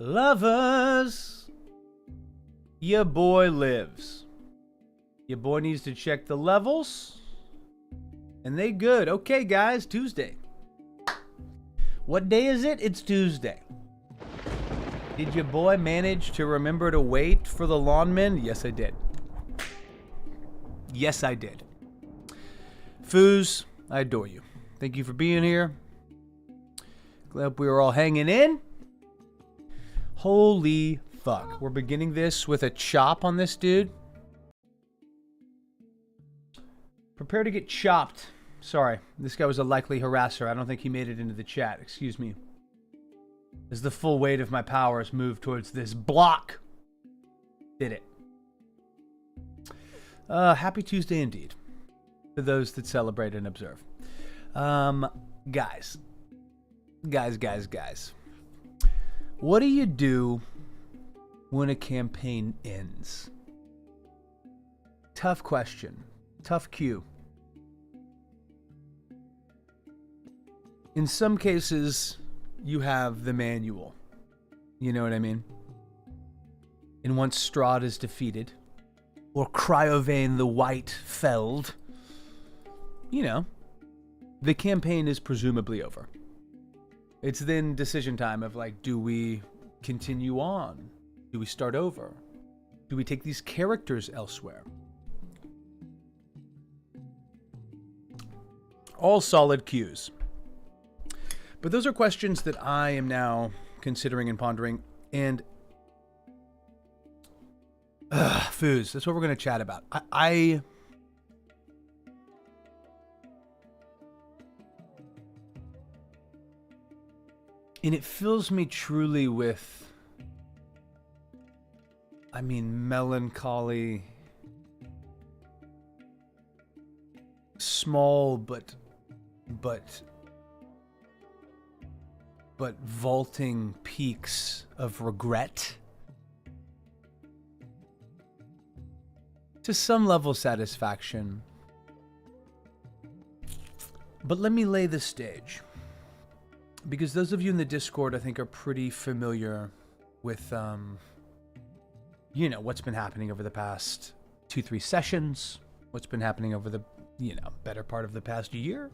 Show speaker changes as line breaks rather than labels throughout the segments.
Lovers, your boy lives. Your boy needs to check the levels, and they good. Okay, guys, Tuesday. What day is it? It's Tuesday. Did your boy manage to remember to wait for the lawnman? Yes, I did. Yes, I did. Foos, I adore you. Thank you for being here. Glad we were all hanging in. Holy fuck. We're beginning this with a chop on this dude. Prepare to get chopped. Sorry, this guy was a likely harasser. I don't think he made it into the chat. Excuse me. As the full weight of my powers moved towards this block. Did it. Happy Tuesday indeed. For those that celebrate and observe. Guys. What do you do when a campaign ends? Tough question. Tough cue. In some cases, you have the manual. You know what I mean? And once Strahd is defeated, or Cryovane the White felled, you know, the campaign is presumably over. It's then decision time of like, do we continue on? Do we start over? Do we take these characters elsewhere? All solid cues. But those are questions that I am now considering and pondering. And foos, that's what we're going to chat about. And it fills me truly with, melancholy, small but vaulting peaks of regret. To some level, satisfaction. But let me lay the stage. Because those of you in the Discord, I think, are pretty familiar with, what's been happening over the past 2-3 sessions, what's been happening over the, better part of the past year.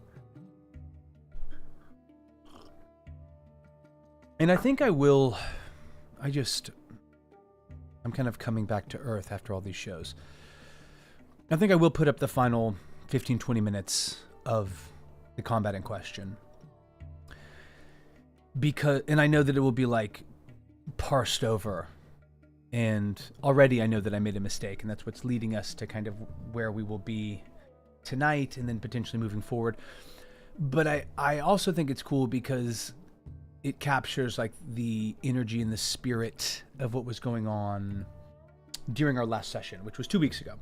And I think I'm kind of coming back to earth after all these shows. I think I will put up the final 15-20 minutes of the combat in question. And I know that it will be like parsed over, and already I know that I made a mistake, and that's what's leading us to kind of where we will be tonight and then potentially moving forward. But I also think it's cool because it captures like the energy and the spirit of what was going on during our last session, which was 2 weeks ago.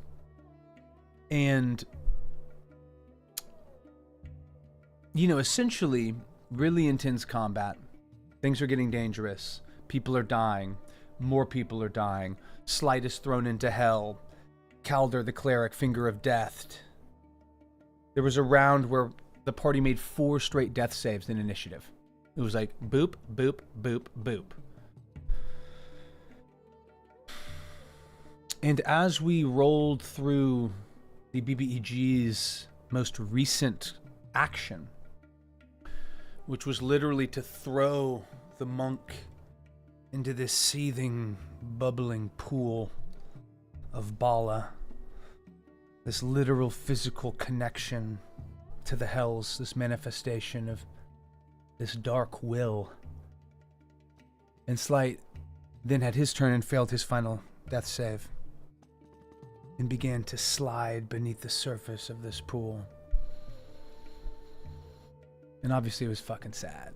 And, essentially, really intense combat. Things are getting dangerous. People are dying. More people are dying. Slight is thrown into hell. Calder, the cleric, finger of death. There was a round where the party made 4 straight death saves in initiative. It was like boop, boop, boop, boop. And as we rolled through the BBEG's most recent action, which was literally to throw the monk into this seething, bubbling pool of Bala, this literal physical connection to the hells, this manifestation of this dark will. And Slight then had his turn and failed his final death save, and began to slide beneath the surface of this pool. And obviously it was fucking sad.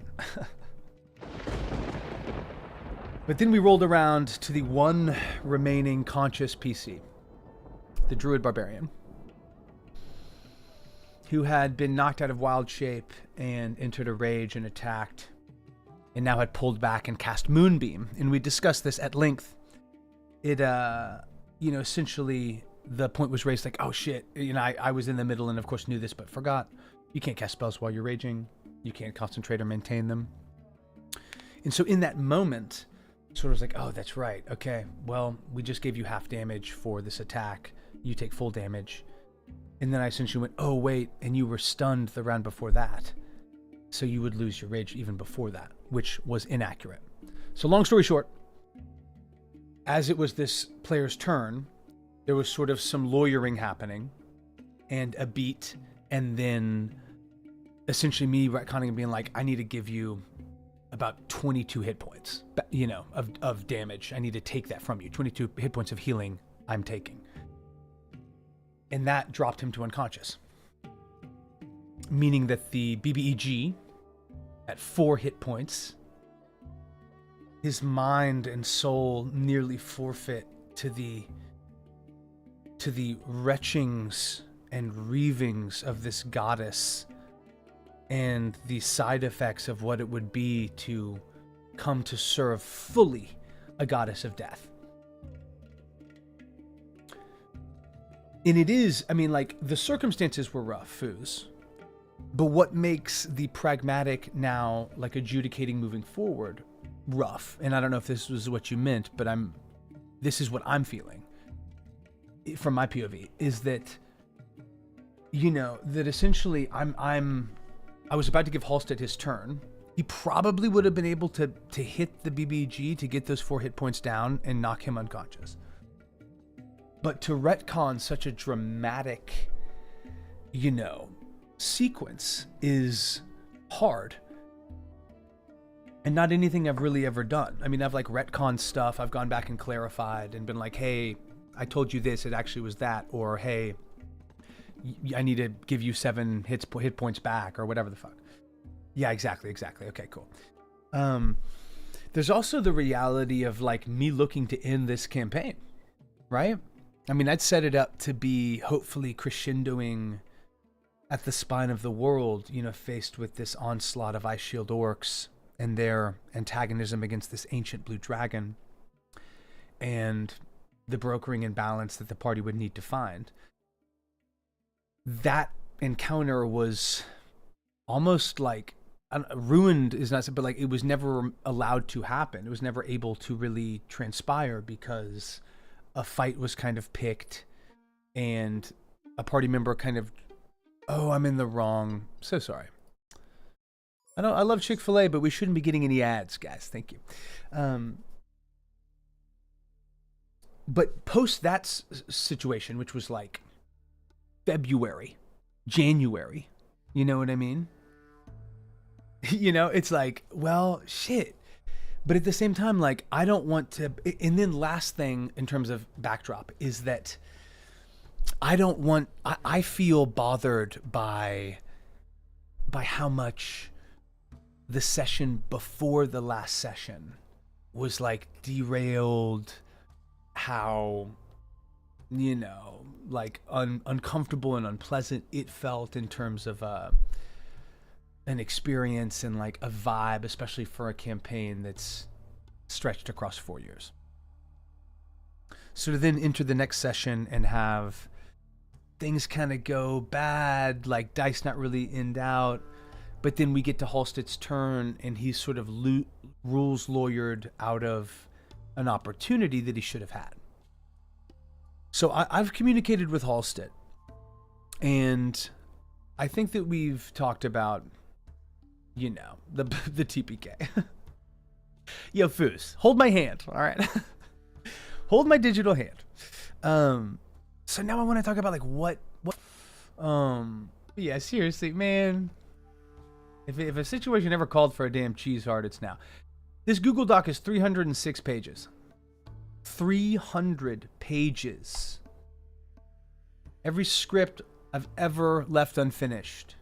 But then we rolled around to the one remaining conscious PC, the Druid Barbarian, who had been knocked out of wild shape and entered a rage and attacked, and now had pulled back and cast Moonbeam. And we discussed this at length. It, essentially the point was raised like, oh shit, I was in the middle and of course knew this, but forgot. You can't cast spells while you're raging. You can't concentrate or maintain them. And so in that moment, sort of was like, oh, that's right. Okay, well, we just gave you half damage for this attack. You take full damage. And then I essentially went, oh, wait, and you were stunned the round before that. So you would lose your rage even before that, which was inaccurate. So long story short, as it was this player's turn, there was sort of some lawyering happening and a beat, and then essentially me retconning and being like, I need to give you about 22 hit points, you know, of damage. I need to take that from you. 22 hit points of healing I'm taking. And that dropped him to unconscious. Meaning that the BBEG, at 4 hit points, his mind and soul nearly forfeit to the retchings and reavings of this goddess and the side effects of what it would be to come to serve fully a goddess of death. And it is, I mean, like, the circumstances were rough, Foos. But what makes the pragmatic now, like, adjudicating moving forward rough, and I don't know if this was what you meant, but this is what I'm feeling from my POV, is that, you know, that essentially I was about to give Halstead his turn. He probably would have been able to hit the BBG to get those 4 hit points down and knock him unconscious. But to retcon such a dramatic, you know, sequence is hard. And not anything I've really ever done. I mean, I've like retconned stuff. I've gone back and clarified and been like, hey, I told you this, it actually was that. Or, hey, I need to give you 7 hit points back, or whatever the fuck. Yeah, exactly. Okay, cool. There's also the reality of like me looking to end this campaign, right? I mean, I'd set it up to be hopefully crescendoing at the spine of the world, you know, faced with this onslaught of Ice Shield orcs and their antagonism against this ancient blue dragon and the brokering and balance that the party would need to find. That encounter was almost like ruined is not, but like it was never allowed to happen. It was never able to really transpire because a fight was kind of picked and a party member kind of, oh, I'm in the wrong. So sorry. I love Chick-fil-A, but we shouldn't be getting any ads, guys. Thank you. But post that situation, which was like February, January, you know what I mean? You know, it's like, well, shit. But at the same time, like, I don't want to, and then last thing in terms of backdrop is that I feel bothered by how much the session before the last session was like derailed, how, you know, like uncomfortable and unpleasant it felt in terms of an experience and like a vibe, especially for a campaign that's stretched across 4 years. So to then enter the next session and have things kind of go bad, like dice not really end out, but then we get to Halstead's turn and he's sort of rules lawyered out of an opportunity that he should have had. So I've communicated with Halstead, and I think that we've talked about, you know, the TPK. Yo, Foos, hold my hand, all right? Hold my digital hand. So now I want to talk about like what yeah, seriously, man. If a situation ever called for a damn cheese heart, it's now. This Google Doc is 306 pages. 300 pages. Every script I've ever left unfinished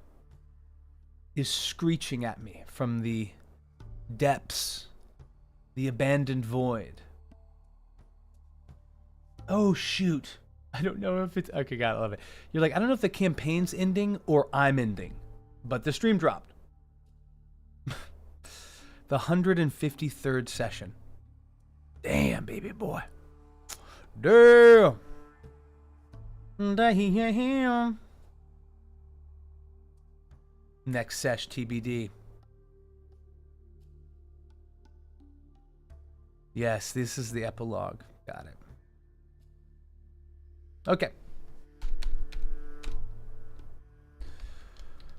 is screeching at me from the depths, the abandoned void. Oh, shoot. I don't know if it's... Okay, God, I love it. You're like, I don't know if the campaign's ending or I'm ending, but the stream dropped. The 153rd session. Damn, baby boy. Damn. Damn. Next sesh TBD. Yes, this is the epilogue. Got it. Okay.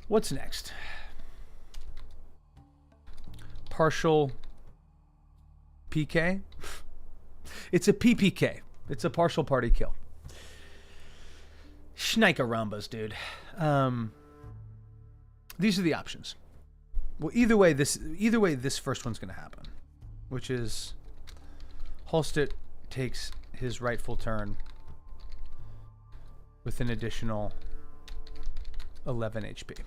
What's next? Partial PK? It's a PPK. It's a partial party kill. Schnikerambas, dude. These are the options. Well, either way, this first one's going to happen, which is Halstead takes his rightful turn with an additional 11 HP.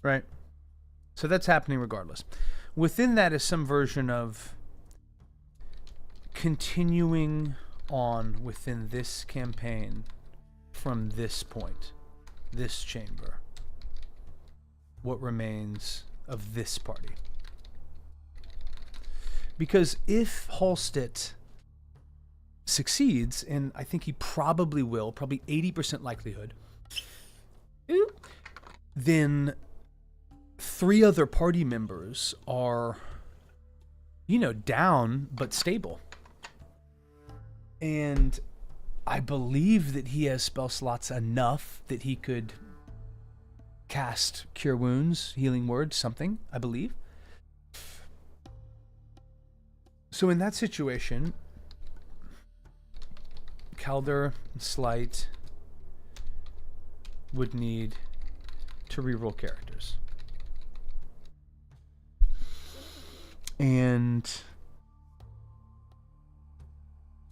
Right? So that's happening regardless. Within that is some version of continuing on within this campaign from this point, this chamber. What remains of this party. Because if Halstead succeeds, and I think he probably will, probably 80% likelihood, then 3 other party members are, down but stable. And I believe that he has spell slots enough that he could cast Cure Wounds, Healing Word, something, I believe. So in that situation, Calder and Slight would need to reroll characters. And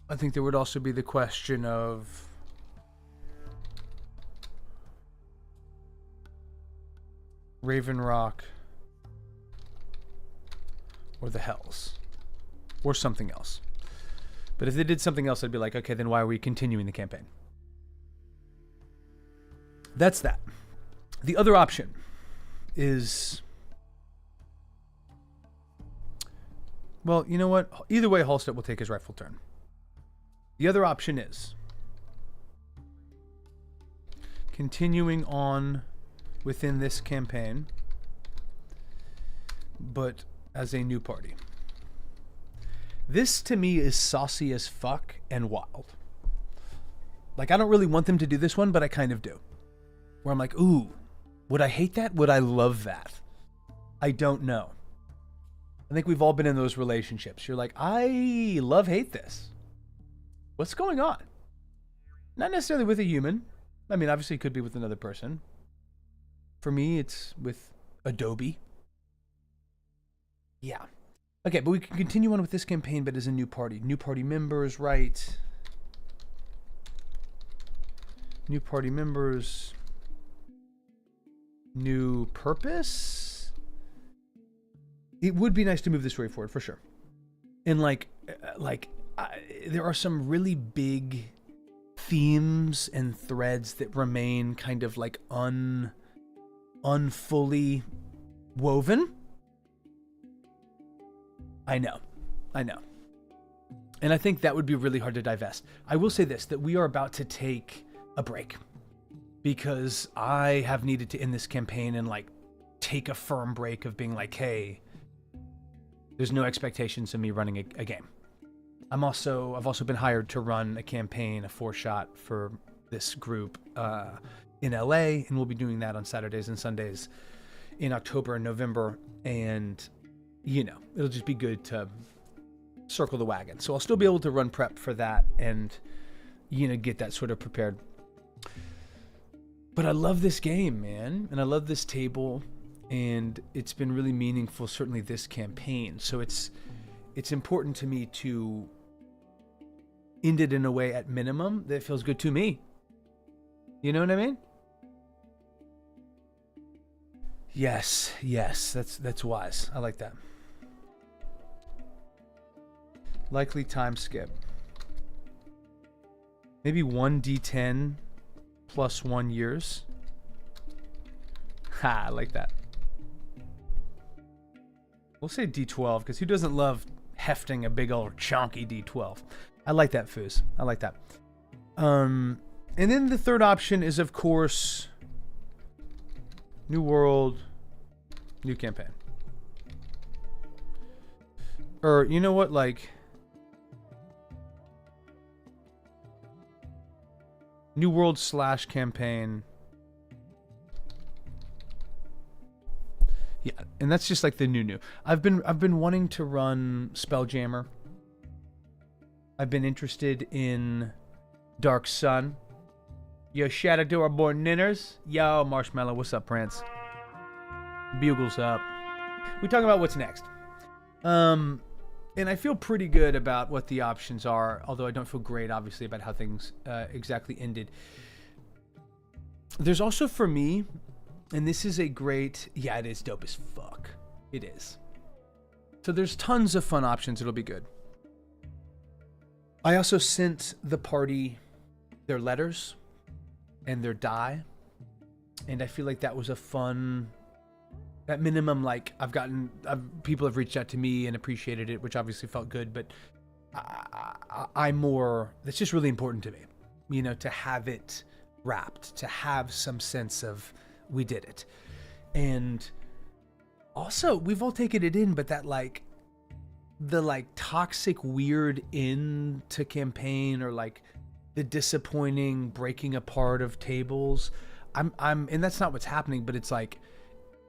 I think there would also be the question of Raven Rock or the Hells or something else. But if they did something else, I'd be like, okay, then why are we continuing the campaign? That's that. The other option is, well, you know what? Either way, Halstead will take his rightful turn. The other option is continuing on within this campaign, but as a new party. This, to me, is saucy as fuck and wild. Like, I don't really want them to do this one, but I kind of do. Where I'm like, ooh, would I hate that? Would I love that? I don't know. I think we've all been in those relationships. You're like, I hate this. What's going on? Not necessarily with a human. I mean, obviously it could be with another person. For me, it's with Adobe. Yeah. Okay, but we can continue on with this campaign, but as a new party. New party members, right? New party members. New purpose? It would be nice to move this story forward, for sure. And there are some really big themes and threads that remain kind of like unfully woven. I know. And I think that would be really hard to divest. I will say this, that we are about to take a break because I have needed to end this campaign and take a firm break of being like, hey, there's no expectations of me running a game. I've also been hired to run a campaign, a 4-shot for this group in LA, and we'll be doing that on Saturdays and Sundays in October and November. And, it'll just be good to circle the wagon. So I'll still be able to run prep for that and, get that sort of prepared. But I love this game, man. And I love this table. And it's been really meaningful, certainly this campaign. So it's important to me to end it in a way at minimum that feels good to me. You know what I mean? Yes, that's wise. I like that. Likely time skip. Maybe 1d10 plus 1 years. Ha, I like that. We'll say D12, because who doesn't love hefting a big old chunky D12? I like that, Foos. I like that. And then the third option is, of course, new world, new campaign. Or, you know what, like... New World / campaign. Yeah, and that's just like the new. I've been wanting to run Spelljammer. I've been interested in Dark Sun. Yo, shout out to our boy Ninners. Yo, Marshmallow, what's up, Prince? Bugles up. We talk about what's next. And I feel pretty good about what the options are, although I don't feel great, obviously, about how things exactly ended. There's also, for me, and this is a great... Yeah, it is dope as fuck. It is. So there's tons of fun options. It'll be good. I also sent the party their letters and their die. And I feel like that was a fun... At minimum, like, people have reached out to me and appreciated it, which obviously felt good, but that's just really important to me, you know, to have it wrapped, to have some sense of we did it. And also, we've all taken it in, but that, like, the, like, toxic, weird end to campaign, or, like, the disappointing breaking apart of tables, and that's not what's happening, but it's like,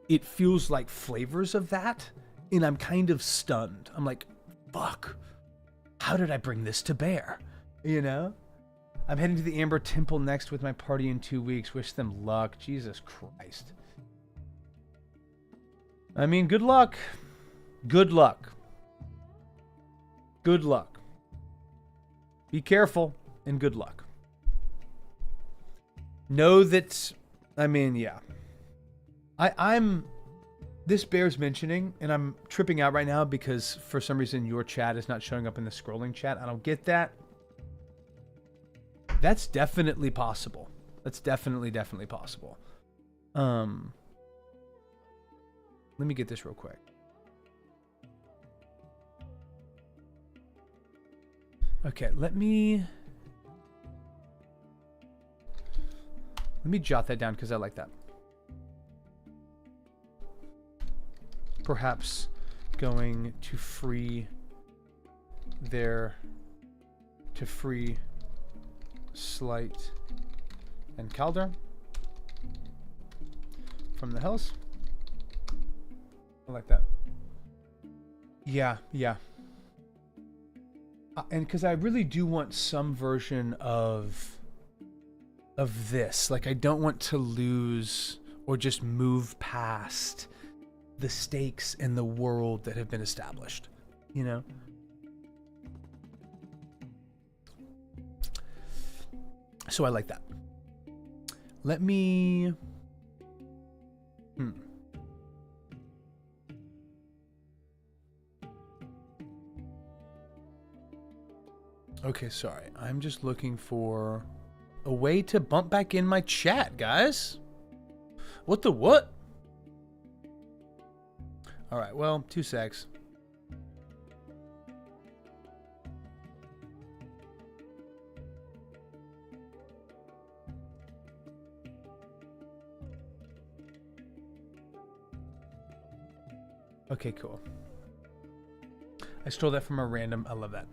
it feels like flavors of that, and I'm kind of stunned. I'm like, fuck, how did I bring this to bear? You know? I'm heading to the Amber Temple next with my party in 2 weeks. Wish them luck. Jesus Christ. I mean, good luck. Good luck. Good luck. Be careful, and good luck. Know that, I mean, yeah. This bears mentioning, and I'm tripping out right now because for some reason your chat is not showing up in the scrolling chat. I don't get that. That's definitely possible. That's definitely possible. Let me get this real quick. Okay, let me jot that down because I like that. Perhaps going to free Slight and Calder from the hills. I like that. Yeah. And because I really do want some version of this. Like, I don't want to lose or just move past the stakes in the world that have been established, you know? So I like that. Let me... Okay, sorry. I'm just looking for a way to bump back in my chat, guys. What the what? All right, well, 2 secs. Okay, cool. I stole that from a random... I love that.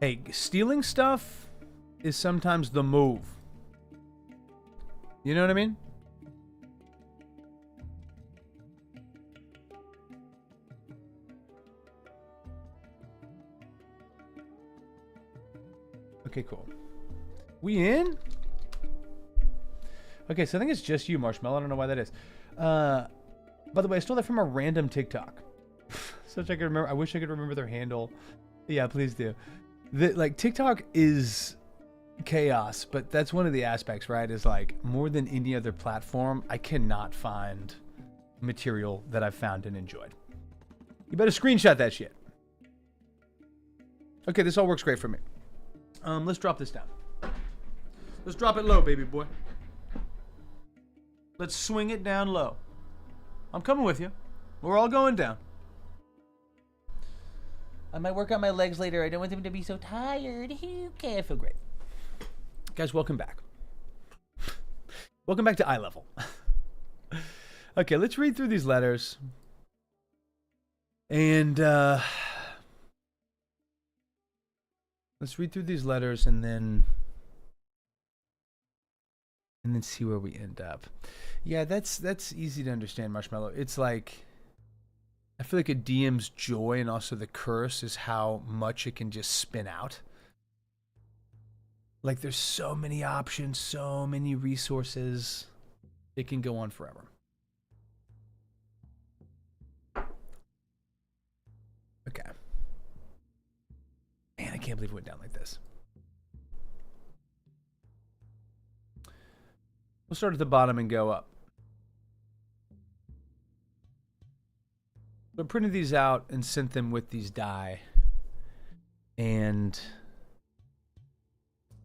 Hey, stealing stuff is sometimes the move. You know what I mean? Okay, cool. We in? Okay, so I think it's just you, Marshmallow. I don't know why that is. By the way, I stole that from a random TikTok. Such I could remember. I wish I could remember their handle. Yeah, please do. Like, TikTok is chaos, but that's one of the aspects, right? Is like, more than any other platform, I cannot find material that I've found and enjoyed. You better screenshot that shit. Okay, this all works great for me. Let's drop this down. Let's drop it low, baby boy. Let's swing it down low. I'm coming with you. We're all going down. I might work on my legs later. I don't want them to be so tired. Okay, I feel great. Guys, welcome back. Welcome back to eye level. Okay, let's read through these letters. And Let's read through these letters and then see where we end up. Yeah, that's easy to understand, Marshmallow. It's like, I feel like a DM's joy and also the curse is how much it can just spin out. Like, there's so many options, so many resources. It can go on forever. Okay. Man, I can't believe it went down like this. We'll start at the bottom and go up. So I printed these out and sent them with these die. And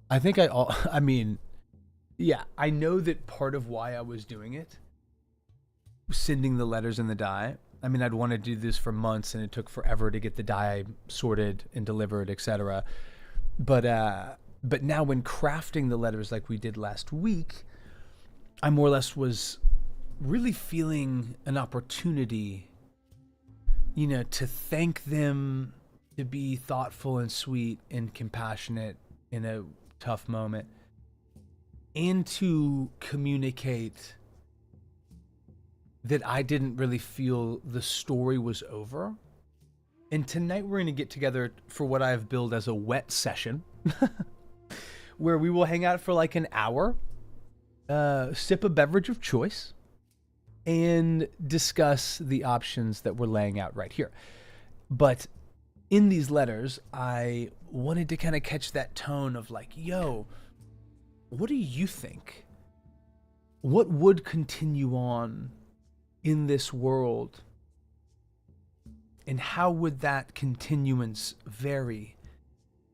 I think I mean, yeah, I know that part of why I was doing it, sending the letters and the die. I mean, I'd wanted to do this for months and it took forever to get the die sorted and delivered, etc. But now when crafting the letters like we did last week, I more or less was really feeling an opportunity, you know, to thank them, to be thoughtful and sweet and compassionate in a tough moment, and to communicate that I didn't really feel the story was over. And tonight we're going to get together for what I've billed as a wet session, where we will hang out for like an hour, sip a beverage of choice, and discuss the options that we're laying out right here. But in these letters, I wanted to kind of catch that tone of like, yo, what do you think? What would continue on in this world? And how would that continuance vary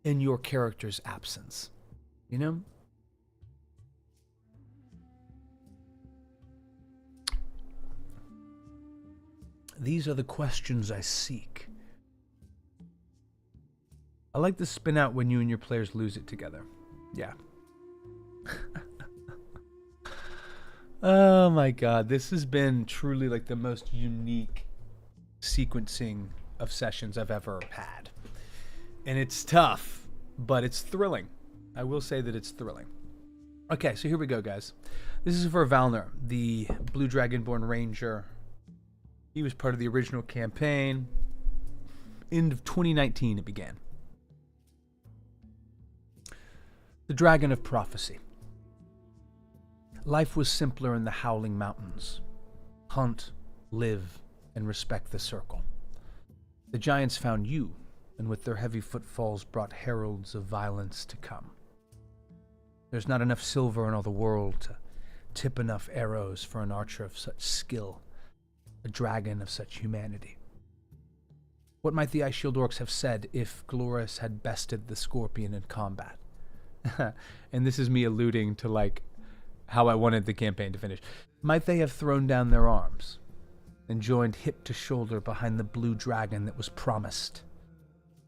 in your character's absence? You know? These are the questions I seek. I like the spin out when you and your players lose it together. Yeah. Oh my god, this has been truly like the most unique sequencing of sessions I've ever had. And it's tough, but it's thrilling. I will say that it's thrilling. Okay, so here we go, guys. This is for Valner, the Blue Dragonborn Ranger. He was part of the original campaign. End of 2019 it began. The Dragon of Prophecy. Life was simpler in the Howling Mountains. Hunt, live, and respect the circle. The giants found you, and with their heavy footfalls brought heralds of violence to come. There's not enough silver in all the world to tip enough arrows for an archer of such skill, a dragon of such humanity. What might the Ice Shield Orcs have said if Glorious had bested the Scorpion in combat? And this is me alluding to like how I wanted the campaign to finish. Might they have thrown down their arms and joined hip to shoulder behind the blue dragon that was promised?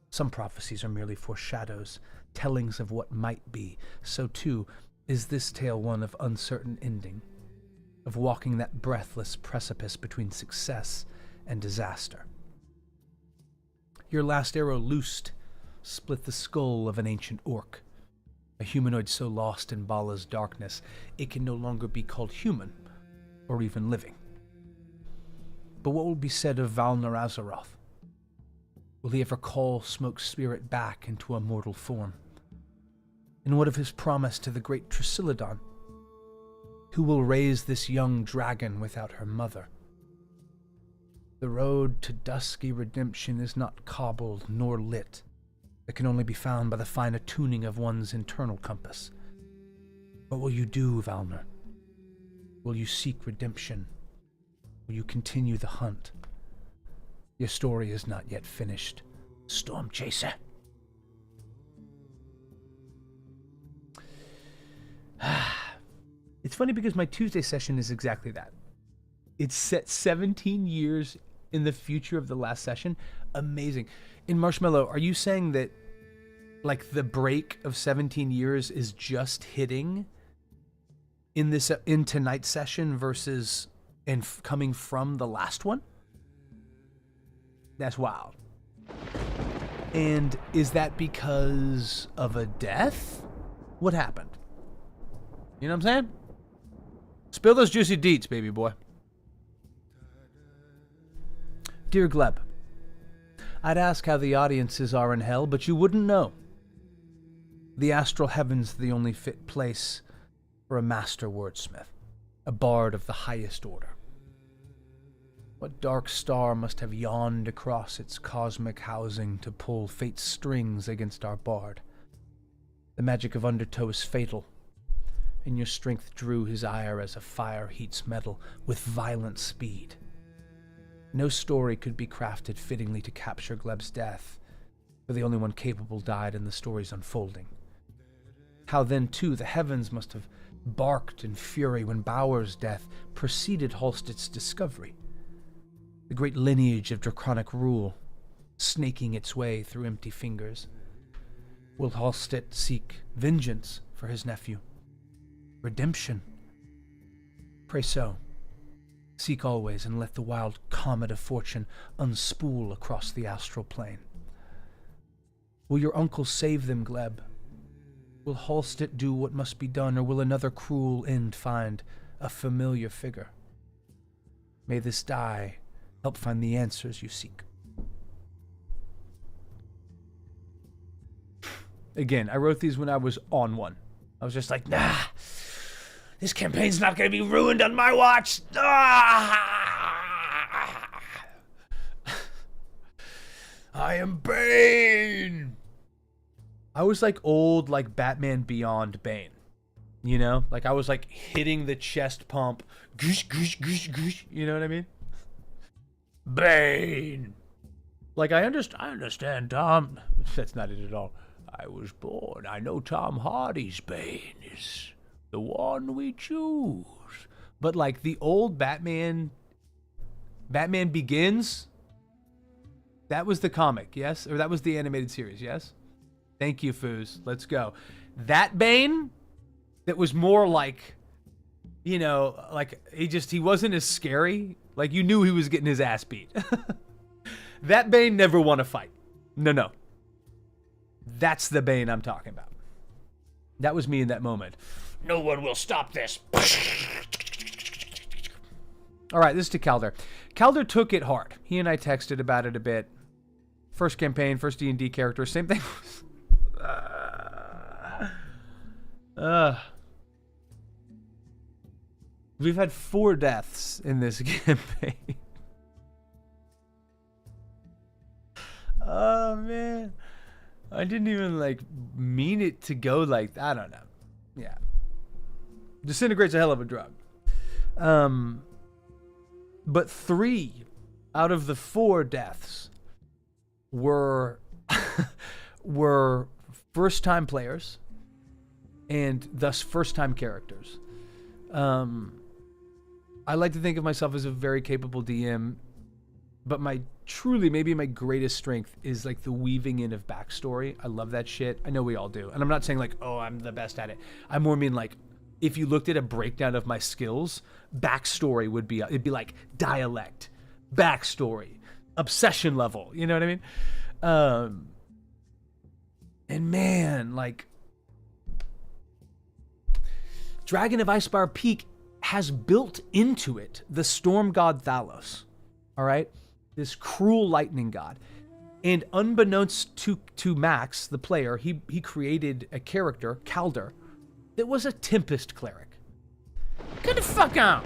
Some prophecies are merely foreshadows, tellings of what might be. So too is this tale one of uncertain ending, of walking that breathless precipice between success and disaster. Your last arrow loosed, split the skull of an ancient orc, a humanoid so lost in Bala's darkness it can no longer be called human, or even living. But what will be said of Valner Azeroth? Will he ever call Smoke's spirit back into a mortal form? And what of his promise to the great Trisiladon? Who will raise this young dragon without her mother? The road to dusky redemption is not cobbled nor lit. It can only be found by the fine attuning of one's internal compass. What will you do, Valner? Will you seek redemption? Will you continue the hunt? Your story is not yet finished, Storm Chaser. It's funny because my Tuesday session is exactly that. It's set 17 years in the future of the last session. Amazing. In Marshmallow, are you saying that like the break of 17 years is just hitting in tonight's session versus coming from the last one? That's wild. And is that because of a death? What happened? You know what I'm saying? Spill those juicy deets, baby boy. Dear Gleb, I'd ask how the audiences are in hell, but you wouldn't know. The astral heaven's the only fit place for a master wordsmith, a bard of the highest order. What dark star must have yawned across its cosmic housing to pull fate's strings against our bard? The magic of Undertow is fatal, and your strength drew his ire as a fire heats metal with violent speed. No story could be crafted fittingly to capture Gleb's death, for the only one capable died in the story's unfolding. How then, too, the heavens must have barked in fury when Bauer's death preceded Halstead's discovery. The great lineage of draconic rule, snaking its way through empty fingers. Will Halstead seek vengeance for his nephew? Redemption? Pray so. Seek always, and let the wild comet of fortune unspool across the astral plane. Will your uncle save them, Gleb? Will Halstead do what must be done, or will another cruel end find a familiar figure? May this die help find the answers you seek. Again, I wrote these when I was on one. I was just like, nah, this campaign's not going to be ruined on my watch. Ah! I am Bane. I was like old, like Batman Beyond Bane. You know? Like I was like hitting the chest pump. Goosh, goosh, goosh, goosh. You know what I mean? Bane. Like I understand, Tom. That's not it at all. I was born. I know Tom Hardy's Bane is the one we choose. But like the old Batman Begins, that was the comic, yes? Or that was the animated series, yes? Thank you, Foos. Let's go. That Bane, that was more like, you know, like he wasn't as scary. Like you knew he was getting his ass beat. That Bane never won a fight. No. That's the Bane I'm talking about. That was me in that moment. No one will stop this. All right, this is to Calder. Calder took it hard. He and I texted about it a bit. First campaign, first D&D character, same thing. We've had 4 deaths in this campaign. Oh, man. I didn't even, like, mean it to go like that. I don't know. Yeah. Disintegrate's a hell of a drug. But 3 out of the 4 deaths were first-time players and thus first-time characters. I like to think of myself as a very capable DM, but maybe my greatest strength is like the weaving in of backstory. I love that shit. I know we all do. And I'm not saying like, oh, I'm the best at it. I more mean like, if you looked at a breakdown of my skills, backstory it'd be like dialect, backstory, obsession level. You know what I mean? And man, like, Dragon of Icespire Peak has built into it the storm god Thalos. All right? This cruel lightning god. And unbeknownst to Max, the player, he created a character, Calder, that was a Tempest cleric. Get the fuck out!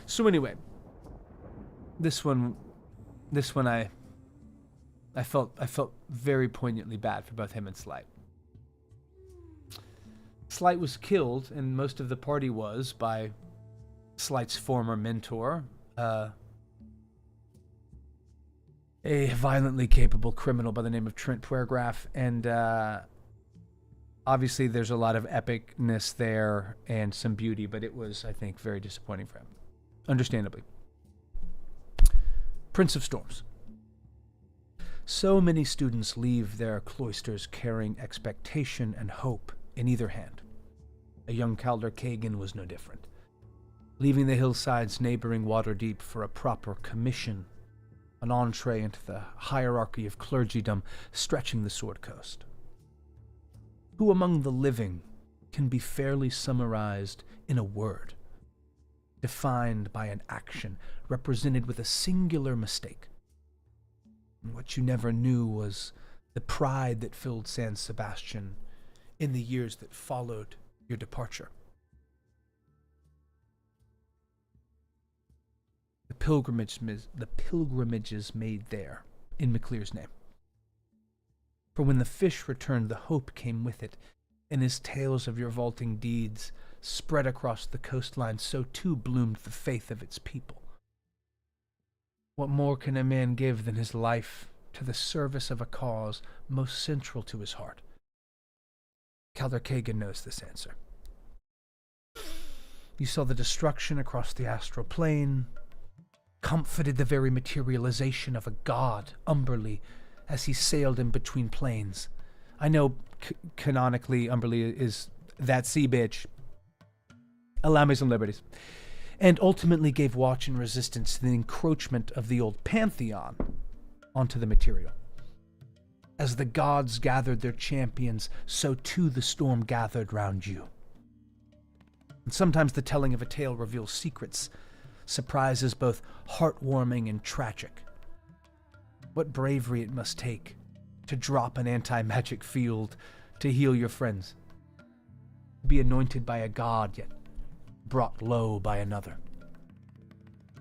So anyway, this one I felt very poignantly bad for both him and Slight. Slight was killed, and most of the party was, by Slight's former mentor, a violently capable criminal by the name of Trent Puergraf, and obviously there's a lot of epicness there and some beauty, but it was, I think, very disappointing for him. Understandably. Prince of Storms. So many students leave their cloisters carrying expectation and hope in either hand. A young Calder Kagan was no different. Leaving the hillsides neighboring Waterdeep for a proper commission an entree into the hierarchy of clergydom stretching the Sword Coast. Who among the living can be fairly summarized in a word, defined by an action represented with a singular mistake? And what you never knew was the pride that filled San Sebastian in the years that followed your departure. The pilgrimages made there, in McClear's name. For when the fish returned, the hope came with it, and as tales of your vaulting deeds spread across the coastline, so too bloomed the faith of its people. What more can a man give than his life to the service of a cause most central to his heart? Calder-Kagan knows this answer. You saw the destruction across the astral plane, comforted the very materialization of a god, Umberlee, as he sailed in between planes. I know canonically Umberlee is that sea bitch. Allow me some liberties. And ultimately gave watch and resistance to the encroachment of the old pantheon onto the material. As the gods gathered their champions, so too the storm gathered round you. And sometimes the telling of a tale reveals secrets, surprises both heartwarming and tragic. What bravery it must take to drop an anti-magic field to heal your friends. Be anointed by a god, yet brought low by another.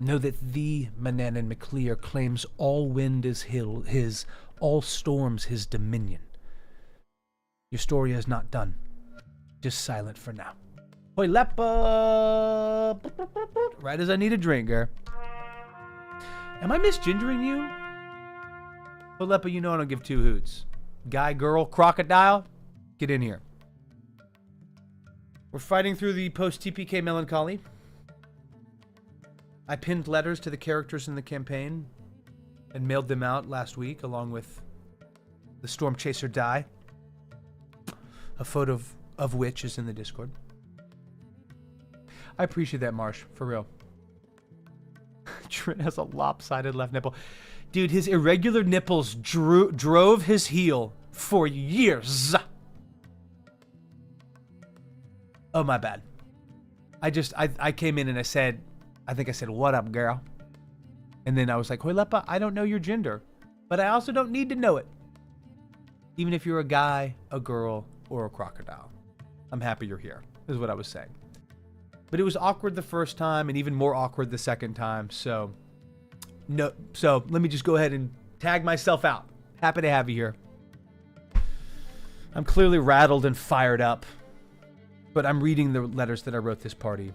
Know that the Manannan McClear claims all wind is his, all storms his dominion. Your story is not done, just silent for now. Hoi Leppa! Right as I need a drink, girl. Am I misgendering you? Hoi Leppa, you know I don't give two hoots. Guy, girl, crocodile, get in here. We're fighting through the post-TPK melancholy. I pinned letters to the characters in the campaign and mailed them out last week, along with the Storm Chaser die, a photo of which is in the Discord. I appreciate that, Marsh, for real. Trent has a lopsided left nipple. Dude, his irregular nipples drove his heel for years. Oh, my bad. I came in and I think I said, what up, girl? And then I was like, Hoi Leppa, I don't know your gender, but I also don't need to know it. Even if you're a guy, a girl, or a crocodile. I'm happy you're here, is what I was saying. But it was awkward the first time and even more awkward the second time, so let me just go ahead and tag myself out. Happy to have you here. I'm clearly rattled and fired up, but I'm reading the letters that I wrote this party.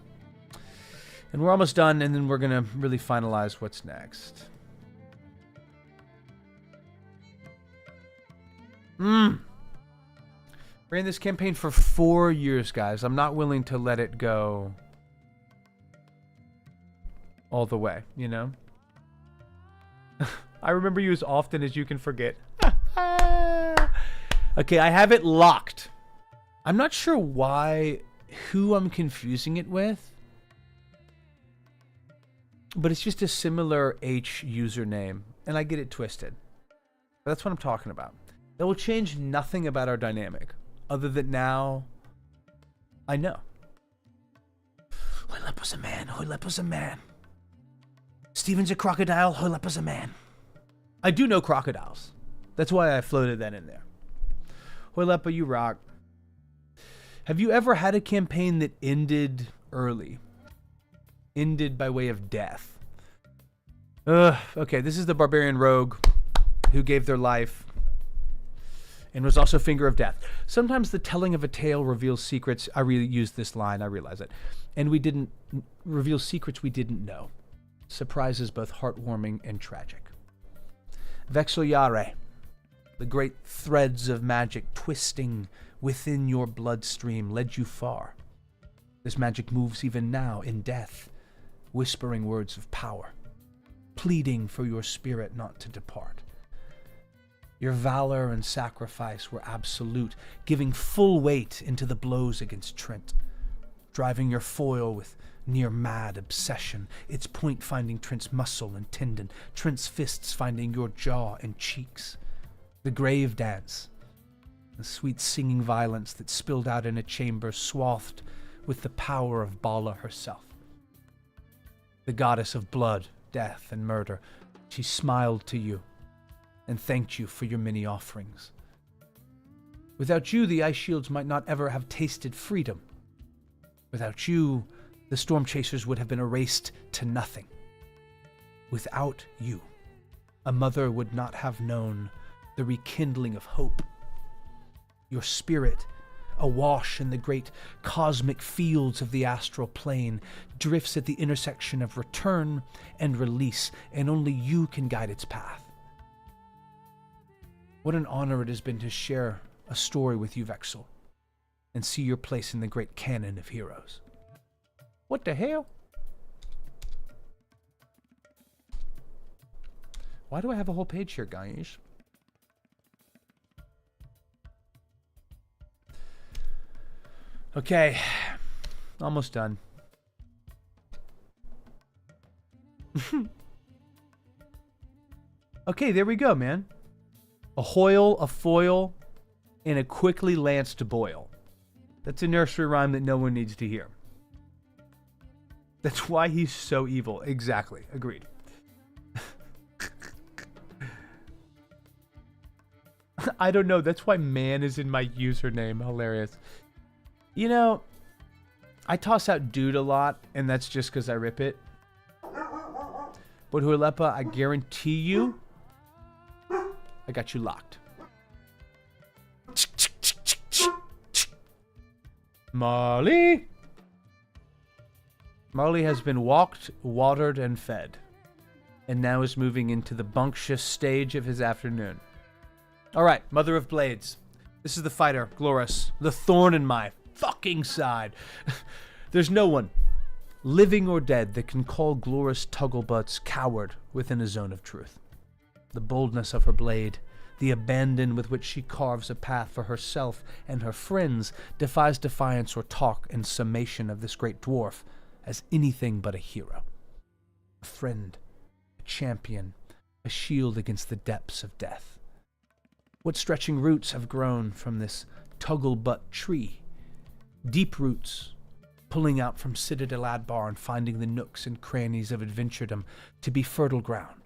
And we're almost done, and then we're going to really finalize what's next. Ran this campaign for 4 years, guys. I'm not willing to let it go all the way, you know? I remember you as often as you can forget. Okay, I have it locked. I'm not sure who I'm confusing it with. But it's just a similar H username, and I get it twisted. That's what I'm talking about. That will change nothing about our dynamic, other than now, I know. Hoi Leppa's a man, Hoi Leppa's a man. Steven's a crocodile, Hoi Leppa's a man. I do know crocodiles. That's why I floated that in there. Hoi Leppa, you rock. Have you ever had a campaign that ended early? Ended by way of death? Okay, this is the barbarian rogue who gave their life and was also finger of death. Sometimes the telling of a tale reveals secrets. I really used this line, I realize it. And we didn't reveal secrets we didn't know. Surprises both heartwarming and tragic. Vexillare, the great threads of magic twisting within your bloodstream led you far. This magic moves even now in death, whispering words of power, pleading for your spirit not to depart. Your valor and sacrifice were absolute, giving full weight into the blows against Trent, driving your foil with near-mad obsession, its point finding Trent's muscle and tendon, Trent's fists finding your jaw and cheeks. The grave dance, the sweet singing violence that spilled out in a chamber swathed with the power of Bala herself. The goddess of blood, death, and murder, she smiled to you and thanked you for your many offerings. Without you, the Ice Shields might not ever have tasted freedom. Without you, the Storm Chasers would have been erased to nothing. Without you, a mother would not have known the rekindling of hope. Your spirit, awash in the great cosmic fields of the astral plane, drifts at the intersection of return and release, and only you can guide its path. What an honor it has been to share a story with you, Vexel, and see your place in the great canon of heroes. What the hell? Why do I have a whole page here, guys? Okay, almost done. Okay, there we go, man. A hoil, a foil, and a quickly lanced boil. That's a nursery rhyme that no one needs to hear. That's why he's so evil. Exactly. Agreed. I don't know. That's why man is in my username. Hilarious. You know, I toss out dude a lot, and that's just because I rip it. But Huilepa, I guarantee you, I got you locked. Marley! Marley has been walked, watered, and fed, and now is moving into the bunctious stage of his afternoon. Alright, Mother of Blades. This is the fighter, Glorus, the thorn in my fucking side. There's no one, living or dead, that can call Glorus Tugglebutt's coward within a zone of truth. The boldness of her blade, the abandon with which she carves a path for herself and her friends, defies defiance or talk in summation of this great dwarf as anything but a hero. A friend, a champion, a shield against the depths of death. What stretching roots have grown from this Tugglebutt tree? Deep roots, pulling out from Citadel Adbar and finding the nooks and crannies of adventuredom to be fertile ground.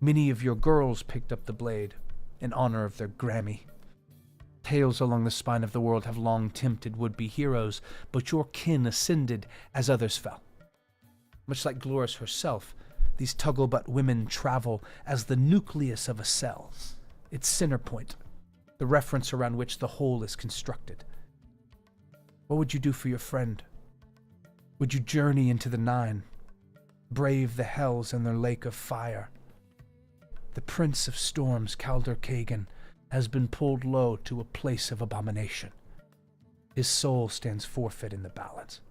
Many of your girls picked up the blade in honor of their Grammy. Tales along the spine of the world have long tempted would-be heroes, but your kin ascended as others fell. Much like Glorus herself, these Tugglebutt women travel as the nucleus of a cell, its center point, the reference around which the whole is constructed. What would you do for your friend? Would you journey into the Nine, brave the hells in their lake of fire? The Prince of Storms, Kaldur Kagan, has been pulled low to a place of abomination. His soul stands forfeit in the balance.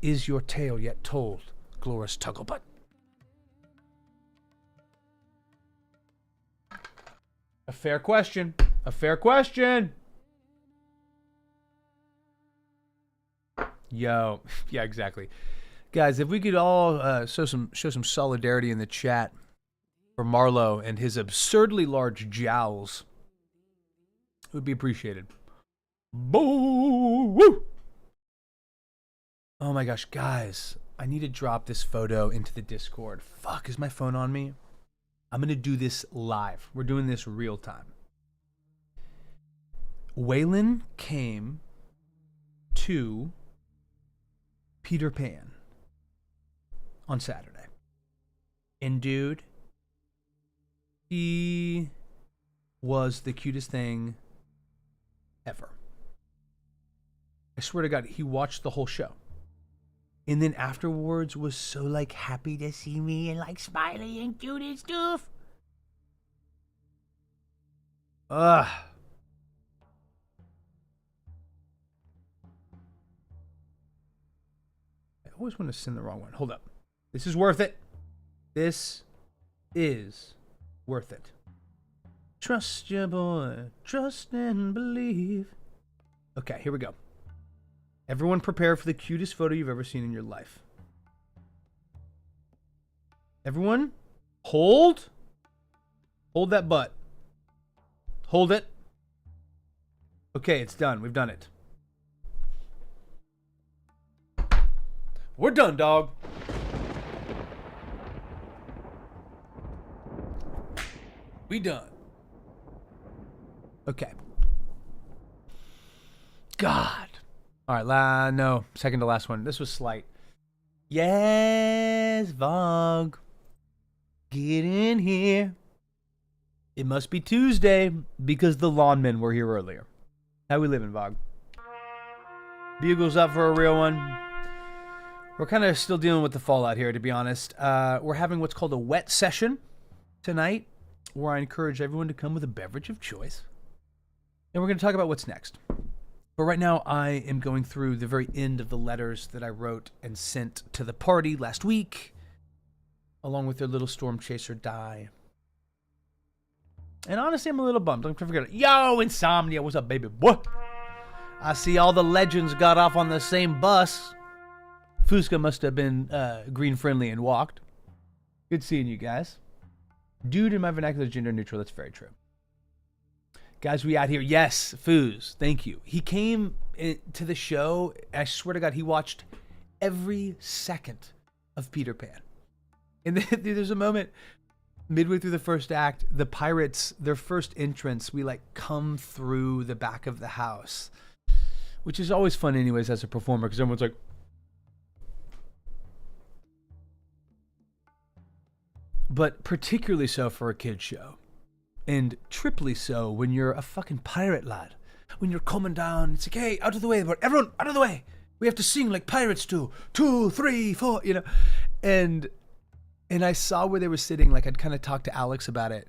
Is your tale yet told, Glorus Tugglebutt? A fair question. A fair question. Yo, yeah, exactly. Guys, if we could all show some solidarity in the chat for Marlowe and his absurdly large jowls, it would be appreciated. Boo! Woo! Oh my gosh, guys, I need to drop this photo into the Discord. Fuck, is my phone on me? I'm going to do this live. We're doing this real time. Waylon came to Peter Pan on Saturday. And dude, he was the cutest thing ever. I swear to God, he watched the whole show. And then afterwards was so like happy to see me and like smiley and cute and stuff. Ugh. I always want to send the wrong one. Hold up. This is worth it. This is worth it. Trust your boy. Trust and believe. Okay, here we go. Everyone prepare for the cutest photo you've ever seen in your life. Everyone, hold. Hold that butt. Hold it. Okay, it's done. We've done it. We're done, dog. We done. Okay. God. All right, no. Second to last one. This was slight. Yes, Vog. Get in here. It must be Tuesday because the lawnmen were here earlier. How we living, Vog? Bugles up for a real one. We're kind of still dealing with the fallout here, to be honest. We're having what's called a wet session tonight, where I encourage everyone to come with a beverage of choice. And we're going to talk about what's next. But right now, I am going through the very end of the letters that I wrote and sent to the party last week, along with their little storm chaser die. And honestly, I'm a little bummed. Don't forget it. Yo, Insomnia, what's up, baby? What? I see all the legends got off on the same bus. Fusca must have been green friendly and walked. Good seeing you guys. Dude, in my vernacular, gender neutral. That's very true. Guys, we out here. Yes, Foos. Thank you. He came to the show. I swear to God, he watched every second of Peter Pan. And then there's a moment midway through the first act, the pirates, their first entrance, we like come through the back of the house, which is always fun anyways as a performer because everyone's like, but particularly so for a kid's show. And triply so when you're a fucking pirate lad. When you're coming down, it's like, hey, out of the way, but everyone, out of the way. We have to sing like pirates do. 2, 3, 4, you know. And I saw where they were sitting, like I'd kind of talked to Alex about it.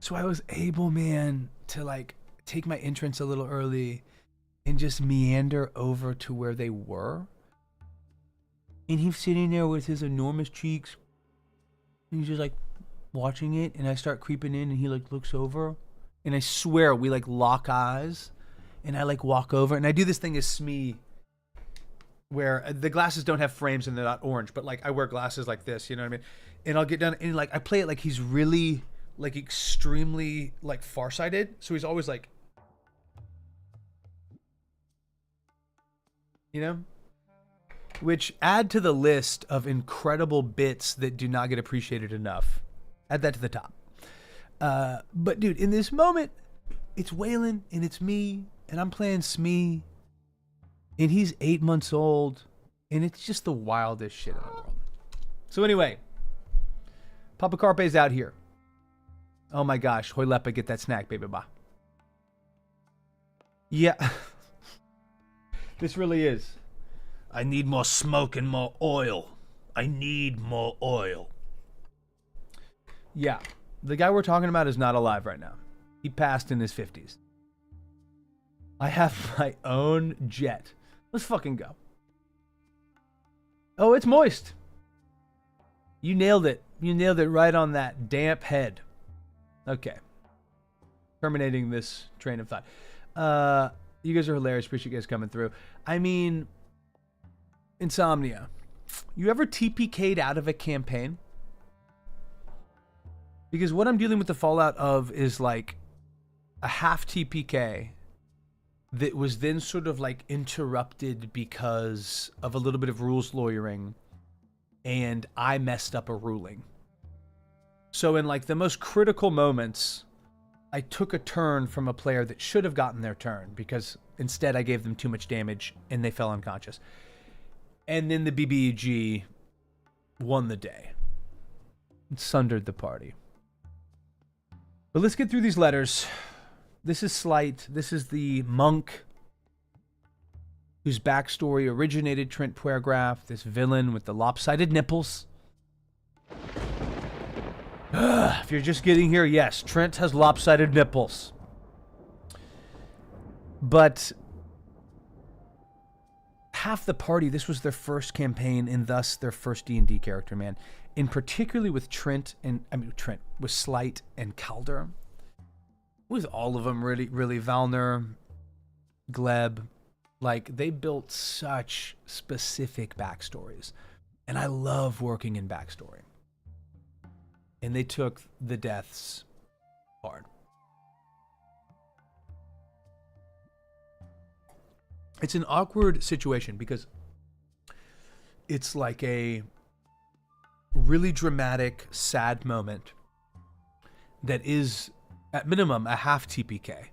So I was able, man, to like take my entrance a little early and just meander over to where they were. And he's sitting there with his enormous cheeks. And he's just like watching it. And I start creeping in and he like looks over. And I swear we like lock eyes. And I like walk over. And I do this thing as Smee, where the glasses don't have frames and they're not orange, but like I wear glasses like this, you know what I mean? And I'll get down and like I play it like he's really like extremely like farsighted. So he's always like, you know? Which add to the list of incredible bits that do not get appreciated enough. Add that to the top. But dude, in this moment, it's Waylon and it's me and I'm playing Smee. And he's 8 months old, and it's just the wildest shit in the world. So anyway, Papa Carpe's out here. Oh my gosh, Hoy Lepa, get that snack, baby ba. Yeah, this really is. I need more smoke and more oil. I need more oil. Yeah, the guy we're talking about is not alive right now. He passed in his 50s. I have my own jet. Let's fucking go. Oh, it's moist. You nailed it. You nailed it right on that damp head. Okay. Terminating this train of thought. You guys are hilarious. Appreciate you guys coming through. I mean, Insomnia. You ever TPK'd out of a campaign? Because what I'm dealing with the fallout of is like a half TPK that was then sort of like interrupted because of a little bit of rules lawyering, and I messed up a ruling. So in like the most critical moments, I took a turn from a player that should have gotten their turn because instead I gave them too much damage and they fell unconscious. And then the BBEG won the day. It sundered the party. But let's get through these letters. This is Slight. This is the monk whose backstory originated Trent Puergraf, this villain with the lopsided nipples. If you're just getting here, yes, Trent has lopsided nipples. But half the party, this was their first campaign and thus their first D&D character, man. And particularly with with Slight and Calder. With all of them, really, Valner, Gleb, Like, they built such specific backstories. And I love working in backstory. And they took the deaths hard. It's an awkward situation because it's like a really dramatic, sad moment that is, at minimum, a half TPK.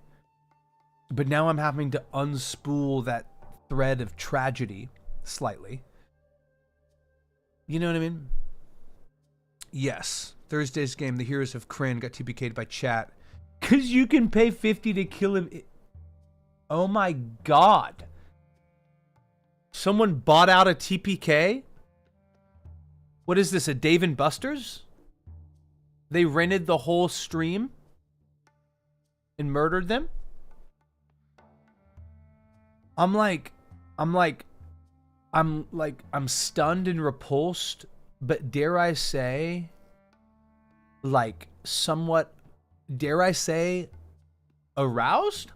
But now I'm having to unspool that thread of tragedy slightly. You know what I mean? Yes. Thursday's game, the Heroes of Kryn, got TPK'd by chat. Because you can pay 50 to kill him. Oh my god. Someone bought out a TPK? What is this, a Dave & Buster's? They rented the whole stream and murdered them? I'm stunned and repulsed, but dare I say, like, somewhat, dare I say, aroused?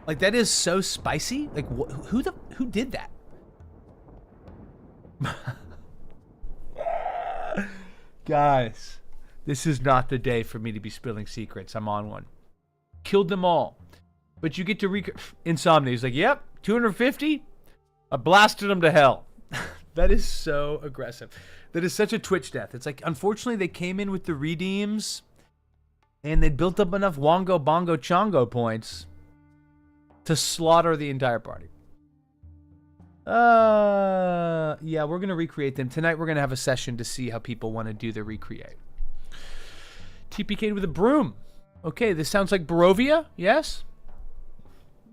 Like, that is so spicy. Like, who did that? Guys, this is not the day for me to be spilling secrets. I'm on one. Killed them all. But you get to Insomnia. He's like, yep, 250? I blasted them to hell. That is so aggressive. That is such a Twitch death. It's like, unfortunately, they came in with the redeems and they built up enough Wongo Bongo Chongo points to slaughter the entire party. Yeah, we're going to recreate them. Tonight, we're going to have a session to see how people want to do the recreate. TPK'd with a broom. Okay, this sounds like Barovia, yes?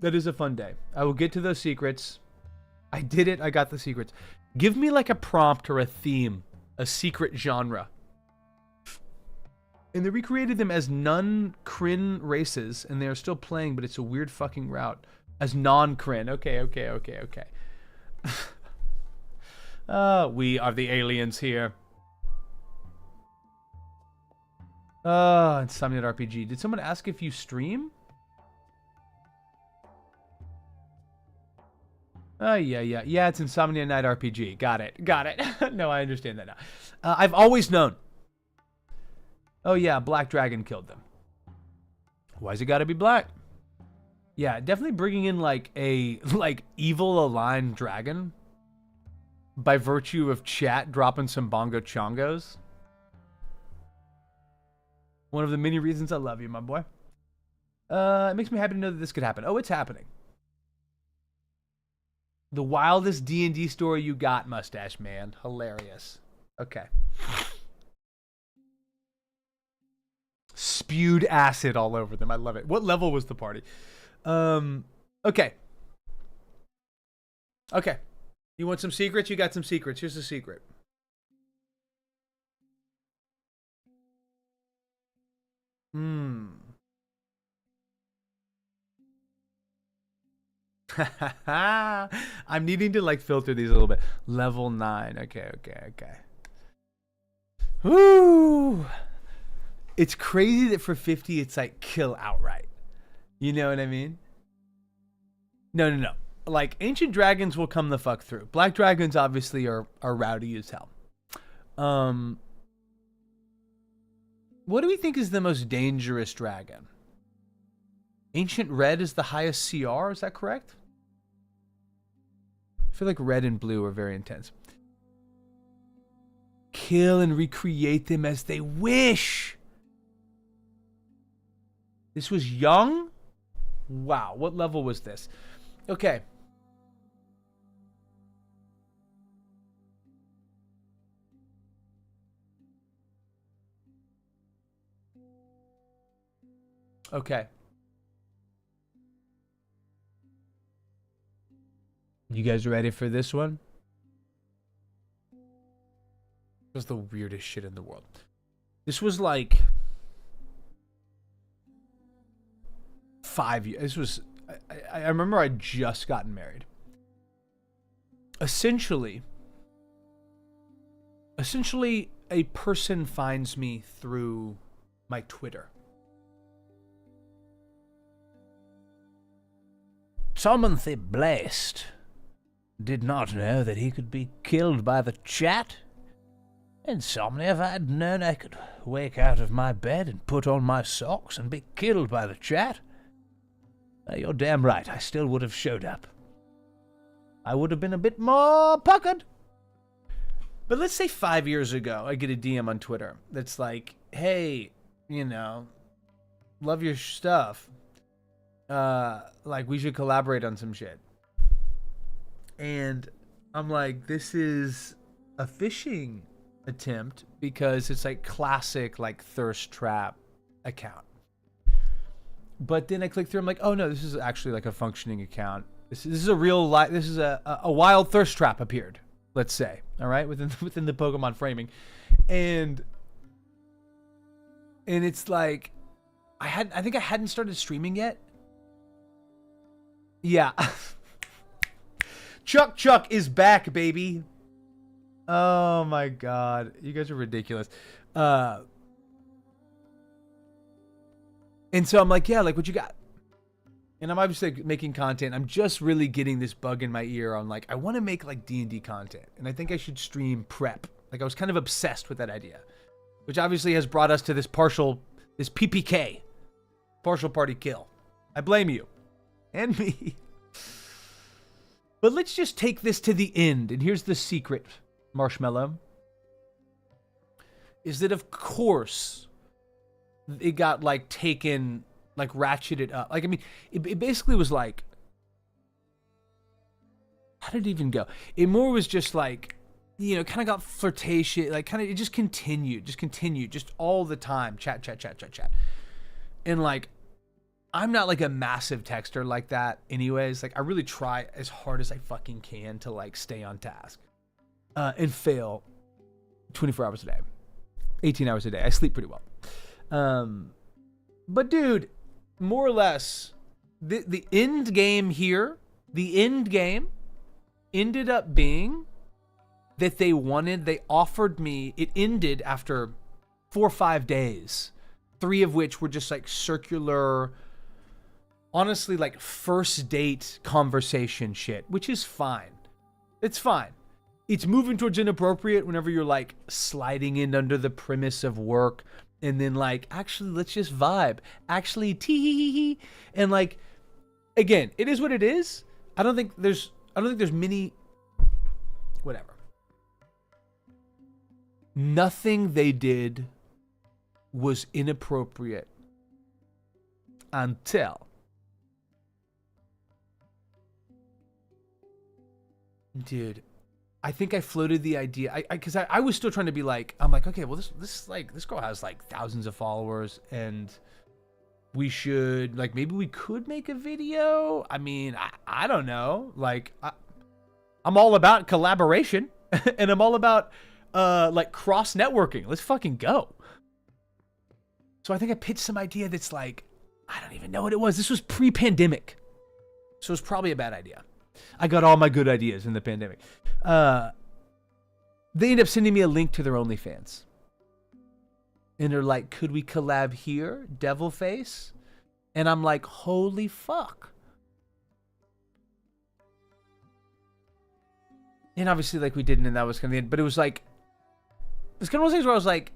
That is a fun day. I will get to those secrets. I did it. I got the secrets. Give me like a prompt or a theme, a secret genre. And they recreated them as non-Kryn races, and they're still playing, but it's a weird fucking route. As non-Kryn. Okay. We are the aliens here. Insomnia RPG. Did someone ask if you stream? Yeah, it's Insomnia Night RPG. Got it. No, I understand that now. I've always known. Oh yeah, Black Dragon killed them. Why's it gotta be black? Yeah, definitely bringing in like a evil aligned dragon by virtue of chat dropping some bongo chongos. One of the many reasons I love you, my boy. It makes me happy to know that this could happen. Oh, it's happening. The wildest D&D story you got, Mustache Man. Hilarious. Okay. Spewed acid all over them. I love it. What level was the party? Okay. You want some secrets? You got some secrets. Here's the secret. I'm needing to like filter these a little bit. Level 9. Okay. Woo! It's crazy that for 50 it's like kill outright. You know what I mean? No. Like ancient dragons will come the fuck through. Black dragons obviously are rowdy as hell. What do we think is the most dangerous dragon? Ancient red is the highest CR, is that correct? I feel like red and blue are very intense. Kill and recreate them as they wish. This was young? Wow, what level was this? Okay. Okay. You guys ready for this one? This was the weirdest shit in the world. This was like 5 years. This was... I remember I'd just gotten married. Essentially, a person finds me through my Twitter. Timothy Blast did not know that he could be killed by the chat. Insomnia, if I had known I could wake out of my bed and put on my socks and be killed by the chat, you're damn right, I still would have showed up. I would have been a bit more puckered. But let's say 5 years ago, I get a DM on Twitter that's like, hey, you know, love your stuff. Like, we should collaborate on some shit. And I'm like, this is a phishing attempt because it's like classic, like, thirst trap account. But then I click through, I'm like, oh no, this is actually like a functioning account. This is a real life. This is a wild thirst trap appeared, let's say, all right, within the Pokemon framing, and it's like, I think I hadn't started streaming yet. Yeah, Chuck is back, baby. Oh my god, you guys are ridiculous. And so I'm like, yeah, like, what you got? And I'm obviously like, making content. I'm just really getting this bug in my ear on, like, I want to make like D&D content, and I think I should stream prep. Like, I was kind of obsessed with that idea, which obviously has brought us to this PPK, partial party kill. I blame you and me. But let's just take this to the end. And here's the secret, Marshmallow, is that of course it got like taken, like ratcheted up. Like, I mean, it basically was like, how did it even go? It more was just like, you know, kind of got flirtatious, like kind of, it just continued just all the time. Chat. And like, I'm not like a massive texter like that anyways. Like, I really try as hard as I fucking can to like stay on task, and fail 24 hours a day, 18 hours a day. I sleep pretty well. But dude, more or less, the end game here, the end game ended up being that they offered me, it ended after 4 or 5 days, 3 of which were just like circular, honestly, like first date conversation shit, which is fine. It's fine. It's moving towards inappropriate whenever you're like sliding in under the premise of work. And then like, actually, let's just vibe. Actually, tee. And like, again, it is what it is. I don't think there's many, whatever. Nothing they did was inappropriate until, dude, I think I floated the idea, because I was still trying to be like, I'm like, okay, well, this girl has like thousands of followers, and we should, like, maybe we could make a video. I mean, I don't know, like, I'm all about collaboration, and I'm all about like cross networking. Let's fucking go. So I think I pitched some idea that's like, I don't even know what it was. This was pre-pandemic, so it's probably a bad idea. I got all my good ideas in the pandemic. They end up sending me a link to their OnlyFans. And they're like, could we collab here, devil face? And I'm like, holy fuck. And obviously, like, we didn't, and that was kind of the end. But it was like, it's kind of one of those things where I was like,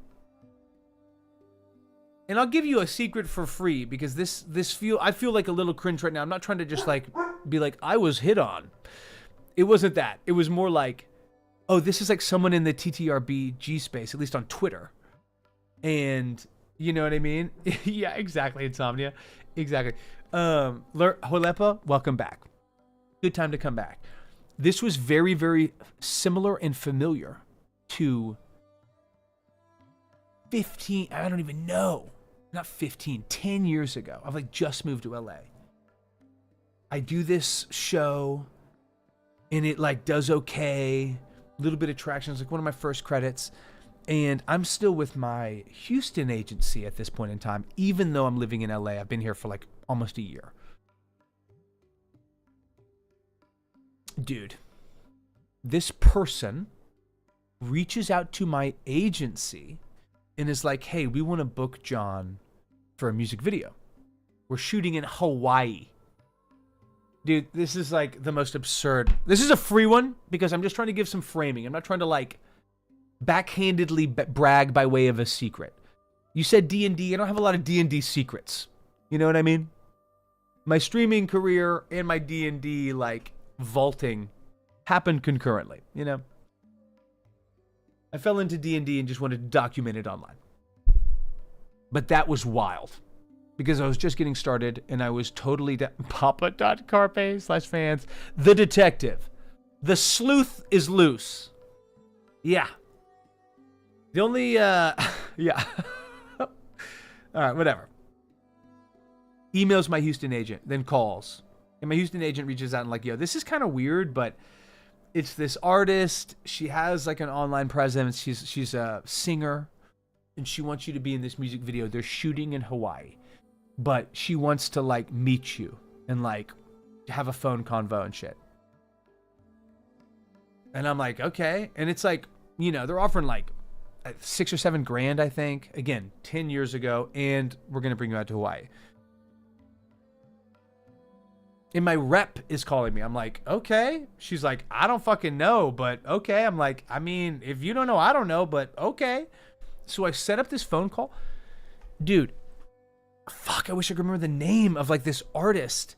and I'll give you a secret for free, because I feel like a little cringe right now. I'm not trying to just like be like, I was hit on. It wasn't that. It was more like, oh, this is like someone in the TTRPG space, at least on Twitter. And you know what I mean? Yeah, exactly, Insomnia. Exactly. Holepa, welcome back. Good time to come back. This was very, very similar and familiar to 15, I don't even know. Not 15, 10 years ago. I've like just moved to LA. I do this show and it like does okay. A little bit of traction. It's like one of my first credits. And I'm still with my Houston agency at this point in time, even though I'm living in LA. I've been here for like almost a year. Dude, this person reaches out to my agency and is like, hey, we want to book John for a music video. We're shooting in Hawaii. Dude, this is like the most absurd. This is a free one because I'm just trying to give some framing. I'm not trying to like backhandedly brag by way of a secret. You said D&D. I don't have a lot of D&D secrets. You know what I mean? My streaming career and my D&D like vaulting happened concurrently, you know? I fell into D&D and just wanted to document it online. But that was wild. Because I was just getting started and I was totally Papa.Carpe/fans. The detective. The sleuth is loose. Yeah. The only, yeah. All right, whatever. Emails my Houston agent, then calls. And my Houston agent reaches out and like, yo, this is kind of weird, but it's this artist. She has like an online presence. She's a singer. And she wants you to be in this music video. They're shooting in Hawaii. But she wants to, like, meet you and, like, have a phone convo and shit. And I'm like, okay. And it's like, you know, they're offering, like, $6 or $7 grand, I think. Again, 10 years ago. And we're going to bring you out to Hawaii. And my rep is calling me. I'm like, okay. She's like, I don't fucking know, but okay. I'm like, I mean, if you don't know, I don't know, but okay. So I set up this phone call. Dude. Fuck, I wish I could remember the name of like this artist.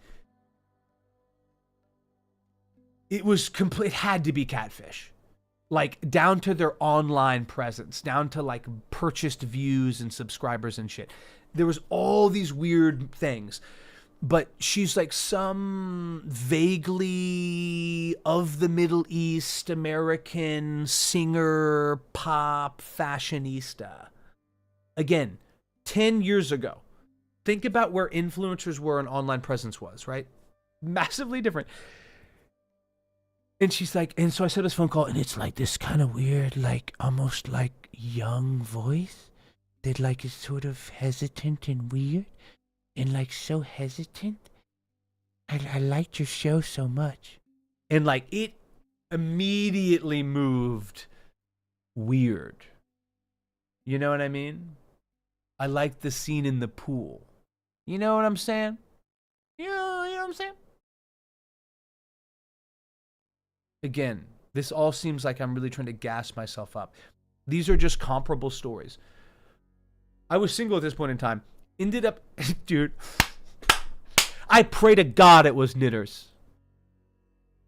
It was complete. It had to be catfish. Like down to their online presence, down to like purchased views and subscribers and shit. There was all these weird things. But she's like some vaguely of the Middle East American singer, pop, fashionista. Again, 10 years ago. Think about where influencers were and online presence was, right? Massively different. And she's like, and so I set this phone call, and it's like this kind of weird, like almost like young voice that like is sort of hesitant and weird and like so hesitant. I liked your show so much. And like it immediately moved weird. You know what I mean? I liked the scene in the pool. You know what I'm saying? You know what I'm saying? Again, this all seems like I'm really trying to gas myself up. These are just comparable stories. I was single at this point in time. Ended up, dude, I pray to God it was Knitters.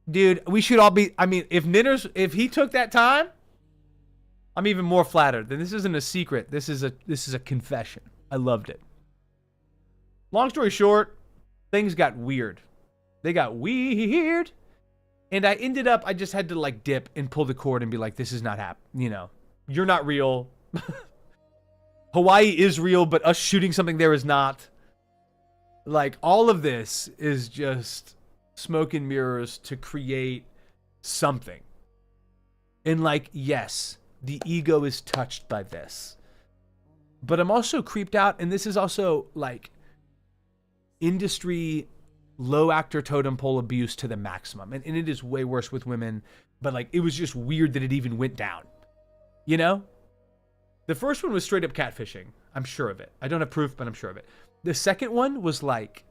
Dude, we should all be, I mean, if he took that time, I'm even more flattered. Then this isn't a secret. This is a confession. I loved it. Long story short, things got weird. They got weird. And I just had to like dip and pull the cord and be like, this is not happening. You know, you're not real. Hawaii is real, but us shooting something there is not. Like all of this is just smoke and mirrors to create something. And like, yes, the ego is touched by this. But I'm also creeped out. And this is also like industry low actor totem pole abuse to the maximum. And it is way worse with women. But like, it was just weird that it even went down. You know? The first one was straight up catfishing. I'm sure of it. I don't have proof, but I'm sure of it. The second one was like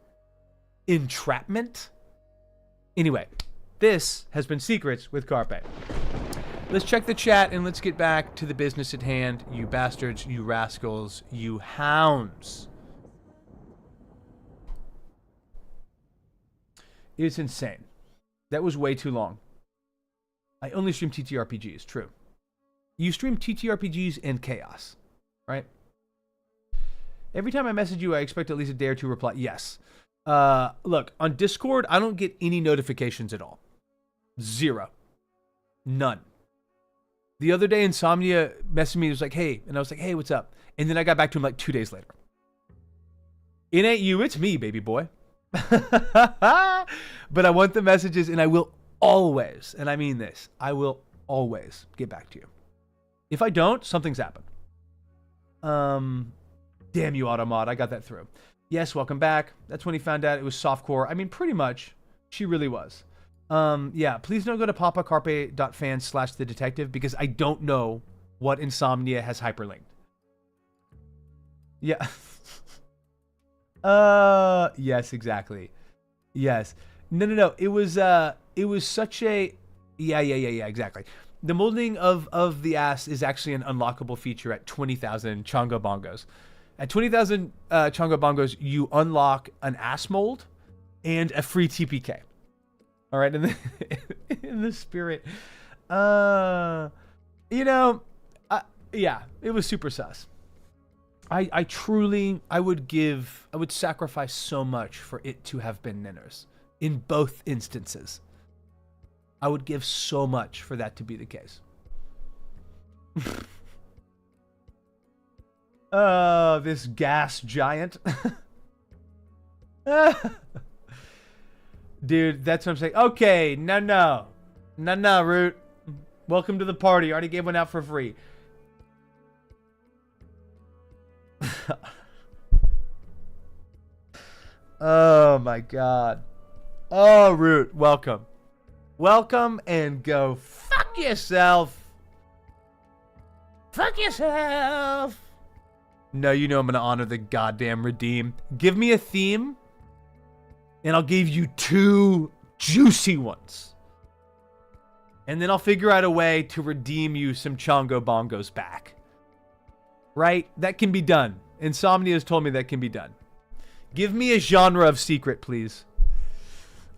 entrapment. Anyway, this has been Secrets with Carpe. Let's check the chat and let's get back to the business at hand. You bastards, you rascals, you hounds. It's insane. That was way too long. I only stream TTRPGs, true. You stream TTRPGs and Chaos, right? Every time I message you, I expect at least a day or two reply. Yes. Look, on Discord, I don't get any notifications at all. Zero. None. The other day, Insomnia messaged me. He was like, hey. And I was like, hey, what's up? And then I got back to him like 2 days later. It ain't you, it's me, baby boy. But I want the messages, and I will always, and I mean this, I will always get back to you. If I don't, something's happened. Damn you, Automod. I got that through. Yes, welcome back. That's when he found out it was softcore. I mean, pretty much. She really was. Yeah, please don't go to papacarpe.fans/the detective because I don't know what Insomnia has hyperlinked. Yeah. Yes, exactly. Yes. No. It was such a, yeah, exactly. The molding of the ass is actually an unlockable feature at 20,000 Chongo Bongos. At 20,000 Chongo Bongos, you unlock an ass mold and a free TPK. All right, in the spirit, yeah, it was super sus. I truly, I would sacrifice so much for it to have been Ninners in both instances. I would give so much for that to be the case. This gas giant. Dude, that's what I'm saying. Okay, no, Root. Welcome to the party. I already gave one out for free. Oh my god. Oh, Root, welcome. Welcome and go fuck yourself. Fuck yourself. No, you know I'm gonna honor the goddamn redeem. Give me a theme, and I'll give you 2 juicy ones. And then I'll figure out a way to redeem you some Chongo Bongos back. Right? That can be done. Insomnia has told me that can be done. Give me a genre of secret, please.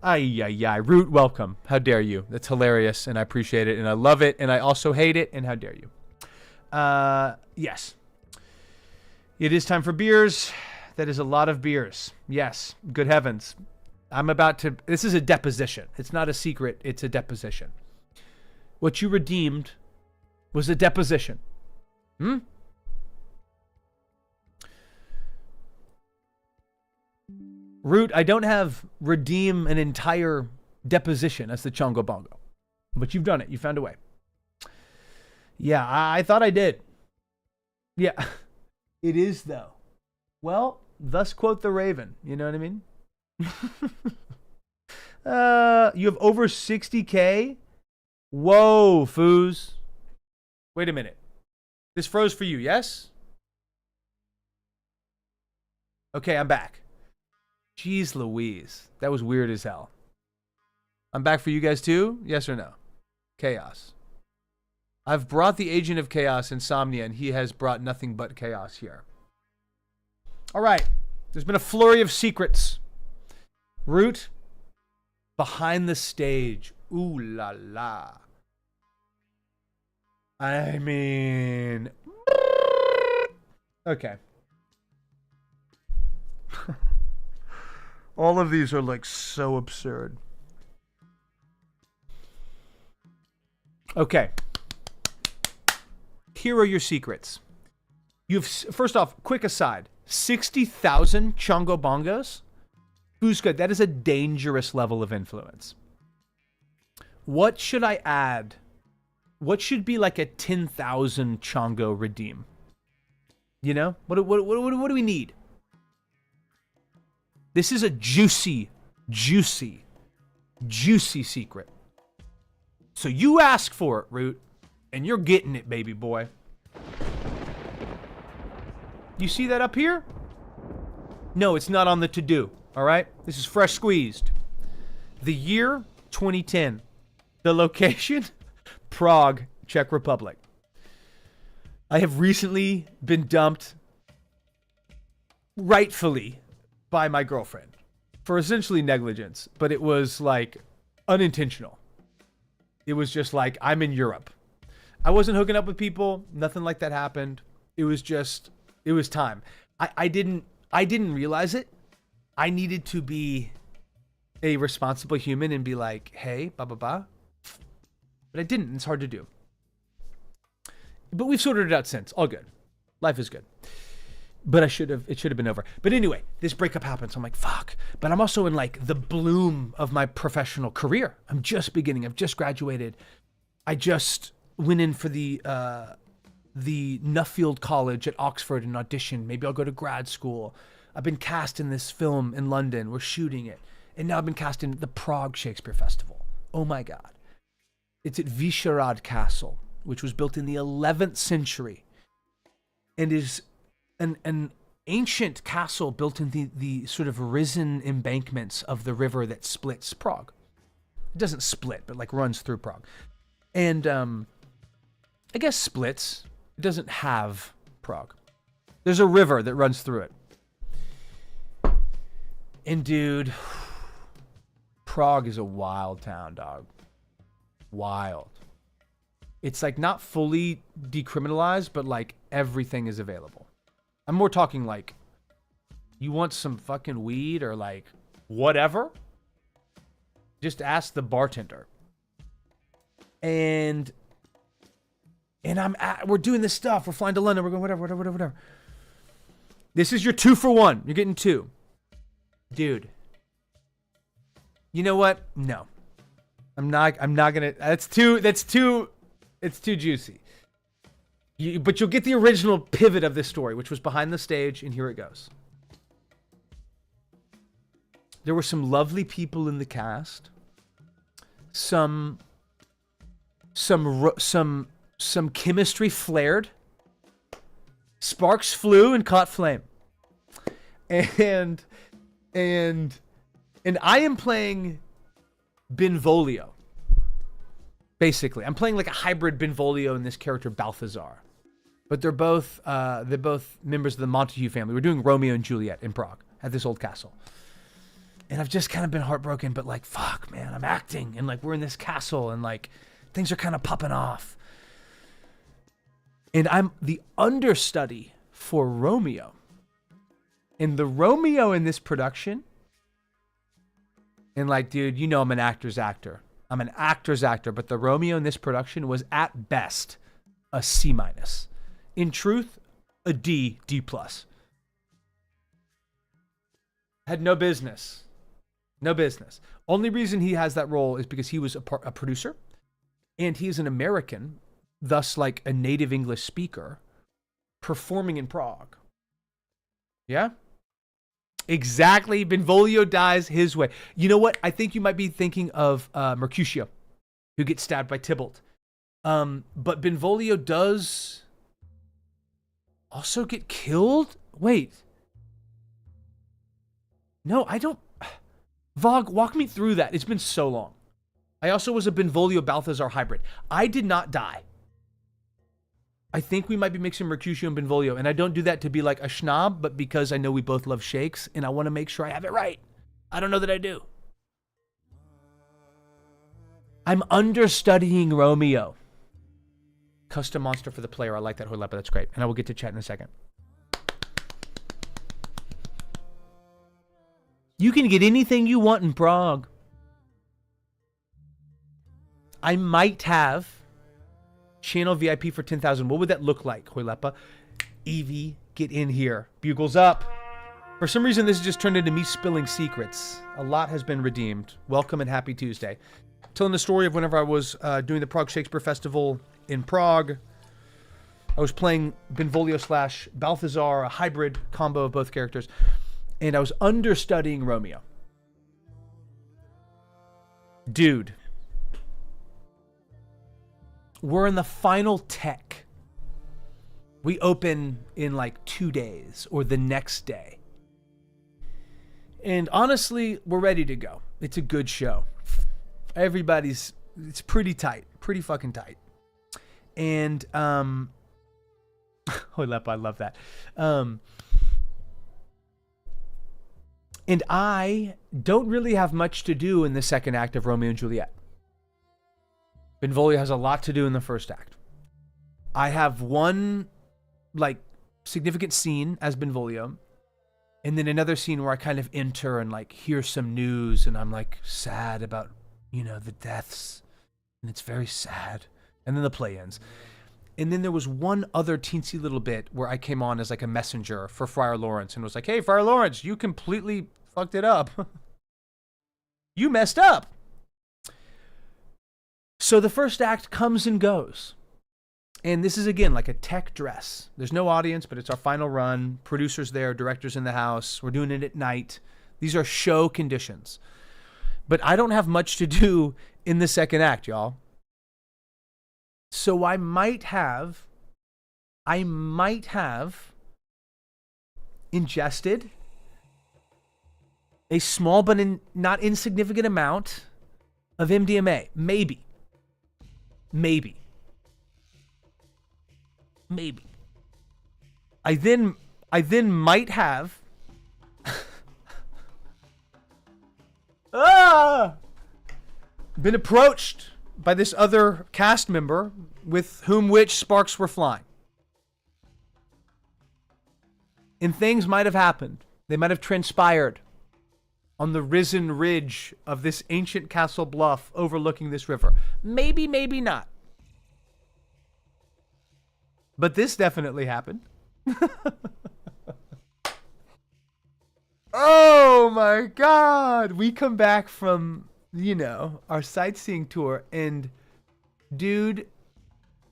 Ay. Root, welcome. How dare you? That's hilarious, and I appreciate it, and I love it, and I also hate it, and how dare you? Yes. It is time for beers. That is a lot of beers. Yes. Good heavens. I'm about to... This is a deposition. It's not a secret. It's a deposition. What you redeemed was a deposition. Root, I don't have redeem an entire deposition as the Chongo Bongo. But you've done it. You found a way. Yeah, I thought I did. Yeah. It is, though. Well, thus quote the Raven. You know what I mean? You have over 60K? Whoa, foos. Wait a minute. This froze for you, yes? Okay, I'm back. Jeez Louise. That was weird as hell. I'm back for you guys too? Yes or no? Chaos. I've brought the agent of chaos, Insomnia, and he has brought nothing but chaos here. All right. There's been a flurry of secrets. Root, behind the stage. Ooh la la. I mean... Okay. All of these are like so absurd. Okay. Here are your secrets. You've, first off, quick aside, 60,000 Chongo Bongos? Who's good? That is a dangerous level of influence. What should I add? What should be like a 10,000 Chongo redeem? You know? What do we need? This is a juicy secret. So you ask for it, Root, and you're getting it, baby boy. You see that up here? No, it's not on the to-do, all right? This is fresh squeezed. The year, 2010. The location, Prague, Czech Republic. I have recently been dumped, rightfully, by my girlfriend for essentially negligence, but it was like unintentional. It was just like, I'm in Europe. I wasn't hooking up with people. Nothing like that happened. It was just, it was time. I didn't realize it. I needed to be a responsible human and be like, hey, But I didn't. It's hard to do. But we've sorted it out since. All good. Life is good. But it should have been over. But anyway, this breakup happens. I'm like, fuck. But I'm also in like the bloom of my professional career. I'm just beginning. I've just graduated. I just went in for the Nuffield College at Oxford and auditioned. Maybe I'll go to grad school. I've been cast in this film in London. We're shooting it. And now I've been cast in the Prague Shakespeare Festival. Oh my God. It's at Vyšehrad Castle, which was built in the 11th century and is an ancient castle built in the sort of risen embankments of the river that splits Prague. It doesn't split, but like runs through Prague. And I guess splits. It doesn't have Prague. There's a river that runs through it. And dude, Prague is a wild town, dog. Wild. It's like not fully decriminalized, but like everything is available. I'm more talking like, you want some fucking weed or like whatever? Just ask the bartender. And we're doing this stuff. We're flying to London. We're going whatever. This is your 2 for 1. You're getting 2. Dude. You know what? No. I'm not gonna, it's too juicy. But you'll get the original pivot of this story, which was behind the stage, and here it goes. There were some lovely people in the cast. Some chemistry flared. Sparks flew and caught flame. And I am playing Benvolio. Basically, I'm playing like a hybrid Benvolio and this character Balthazar. But they're both members of the Montague family. We're doing Romeo and Juliet in Prague at this old castle. And I've just kind of been heartbroken, but like, fuck, man, I'm acting. And like, we're in this castle and like, things are kind of popping off. And I'm the understudy for Romeo. And the Romeo in this production, and like, dude, you know I'm an actor's actor. I'm an actor's actor, but the Romeo in this production was at best a C-. In truth, a D+. Had no business. No business. Only reason he has that role is because he was a producer, and he is an American, thus like a native English speaker, performing in Prague. Yeah? Exactly. Benvolio dies his way. You know what? I think you might be thinking of Mercutio, who gets stabbed by Tybalt. But Benvolio does also get killed? Wait. No, I don't... Vog, walk me through that. It's been so long. I also was a Benvolio Balthazar hybrid. I did not die. I think we might be mixing Mercutio and Benvolio, and I don't do that to be like a schnob, but because I know we both love shakes, and I want to make sure I have it right. I don't know that I do. I'm understudying Romeo. Custom monster for the player. I like that, Holepa. That's great. And I will get to chat in a second. You can get anything you want in Prague. I might have channel VIP for 10,000. What would that look like, Holepa? Evie, get in here. Bugles up. For some reason, this has just turned into me spilling secrets. A lot has been redeemed. Welcome and happy Tuesday. Telling the story of whenever I was doing the Prague Shakespeare Festival in Prague. I was playing Benvolio / Balthazar, a hybrid combo of both characters. And I was understudying Romeo. Dude. We're in the final tech. We open in like 2 days or the next day. And honestly, we're ready to go. It's a good show. It's pretty tight. Pretty fucking tight. And, Holepa, I love that. And I don't really have much to do in the second act of Romeo and Juliet. Benvolio has a lot to do in the first act. I have one, like, significant scene as Benvolio, and then another scene where I kind of enter and, like, hear some news, and I'm, like, sad about, you know, the deaths, and it's very sad. And then the play ends. And then there was one other teensy little bit where I came on as like a messenger for Friar Lawrence and was like, hey, Friar Lawrence, you completely fucked it up. You messed up. So the first act comes and goes. And this is, again, like a tech dress. There's no audience, but it's our final run. Producers there, directors in the house. We're doing it at night. These are show conditions. But I don't have much to do in the second act, y'all. So I might have ingested a small but not insignificant amount of MDMA. Maybe. I then might have been approached by this other cast member with whom which sparks were flying. And things might have happened. They might have transpired on the risen ridge of this ancient castle bluff overlooking this river. Maybe, maybe not. But this definitely happened. Oh my God. We come back from, our sightseeing tour, and dude,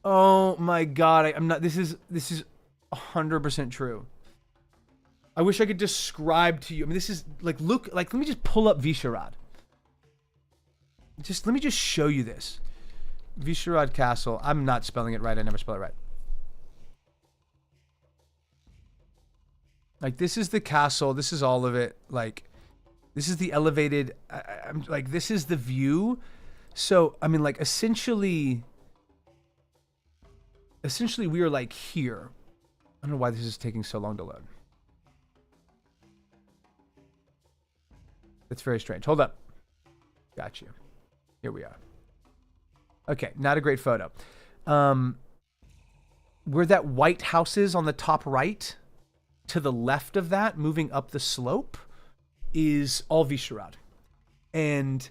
oh my God. This is 100% true. I wish I could describe to you. I mean, this is look, let me just pull up Visharad. Let me just show you this. Visharad Castle. I'm not spelling it right. I never spell it right. This is the castle. This is all of it. This is the elevated. I'm this is the view. So, I mean, essentially we are here. I don't know why this is taking so long to load. It's very strange. Hold up. Got you. Here we are. Okay, not a great photo. Where that white house is on the top right, to the left of that, moving up the slope, is all Visharad. And,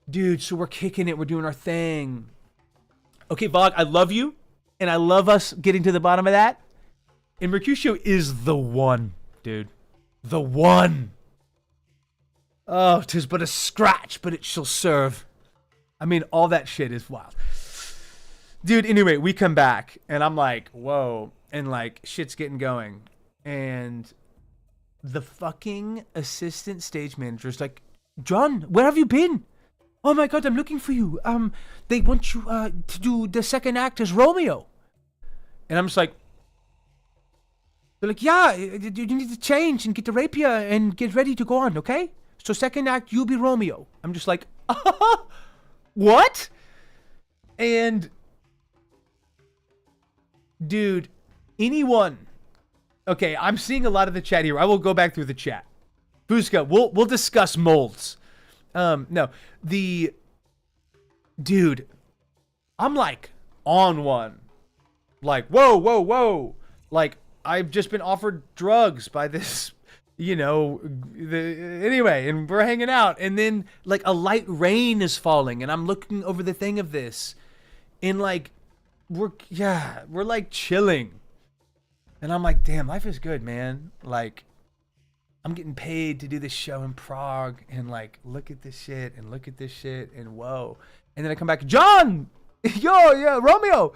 dude, so we're kicking it. We're doing our thing. Okay, Vog, I love you. And I love us getting to the bottom of that. And Mercutio is the one, dude. The one. Oh, 'tis but a scratch, but it shall serve. I mean, all that shit is wild. Dude, anyway, we come back, and I'm like, whoa. And, shit's getting going. And the fucking assistant stage manager is like, John, where have you been? Oh my God, I'm looking for you. They want you to do the second act as Romeo. And I'm just like, they're like, yeah, you need to change and get the rapier and get ready to go on, okay? So second act, you be Romeo. I'm just like, what? And dude, anyone. Okay, I'm seeing a lot of the chat here. I will go back through the chat. Fusca, we'll discuss molds. No, dude, I'm on one. Whoa. I've just been offered drugs by this, anyway, and we're hanging out, and then a light rain is falling, and I'm looking over the thing of this, and we're chilling, and I'm like, damn, life is good, man. I'm getting paid to do this show in Prague, and look at this shit, and whoa, and then I come back, John, yeah, Romeo,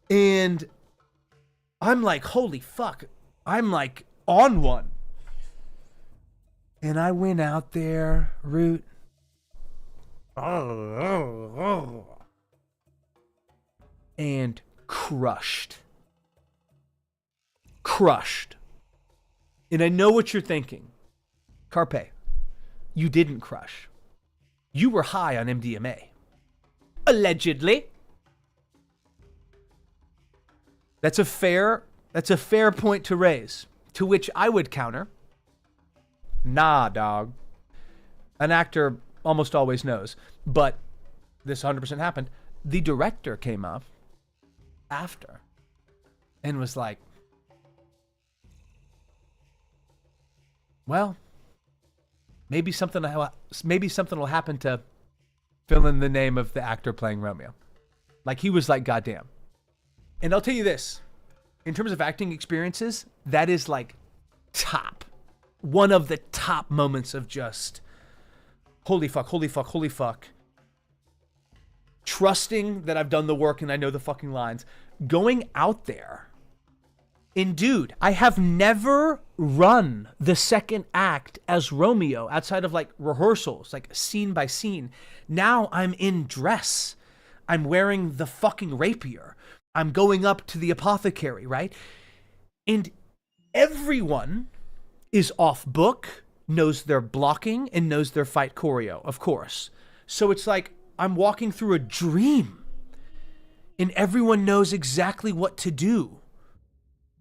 and I'm like, holy fuck, I'm on one. And I went out there, Root. And crushed. And I know what you're thinking. Carpe, you didn't crush. You were high on MDMA. Allegedly. That's a fair point to raise. To which I would counter, nah, dog. An actor almost always knows. But this 100% happened. The director came up after and was like, well, maybe something will happen to fill in the name of the actor playing Romeo. He was like, goddamn. And I'll tell you this, in terms of acting experiences, that is top. One of the top moments of just, holy fuck. Trusting that I've done the work and I know the fucking lines. Going out there. And dude, I have never run the second act as Romeo outside of rehearsals, scene by scene. Now I'm in dress. I'm wearing the fucking rapier. I'm going up to the apothecary, right? And Everyone is off book, knows their blocking, and knows their fight choreo, of course. So it's like I'm walking through a dream, and everyone knows exactly what to do.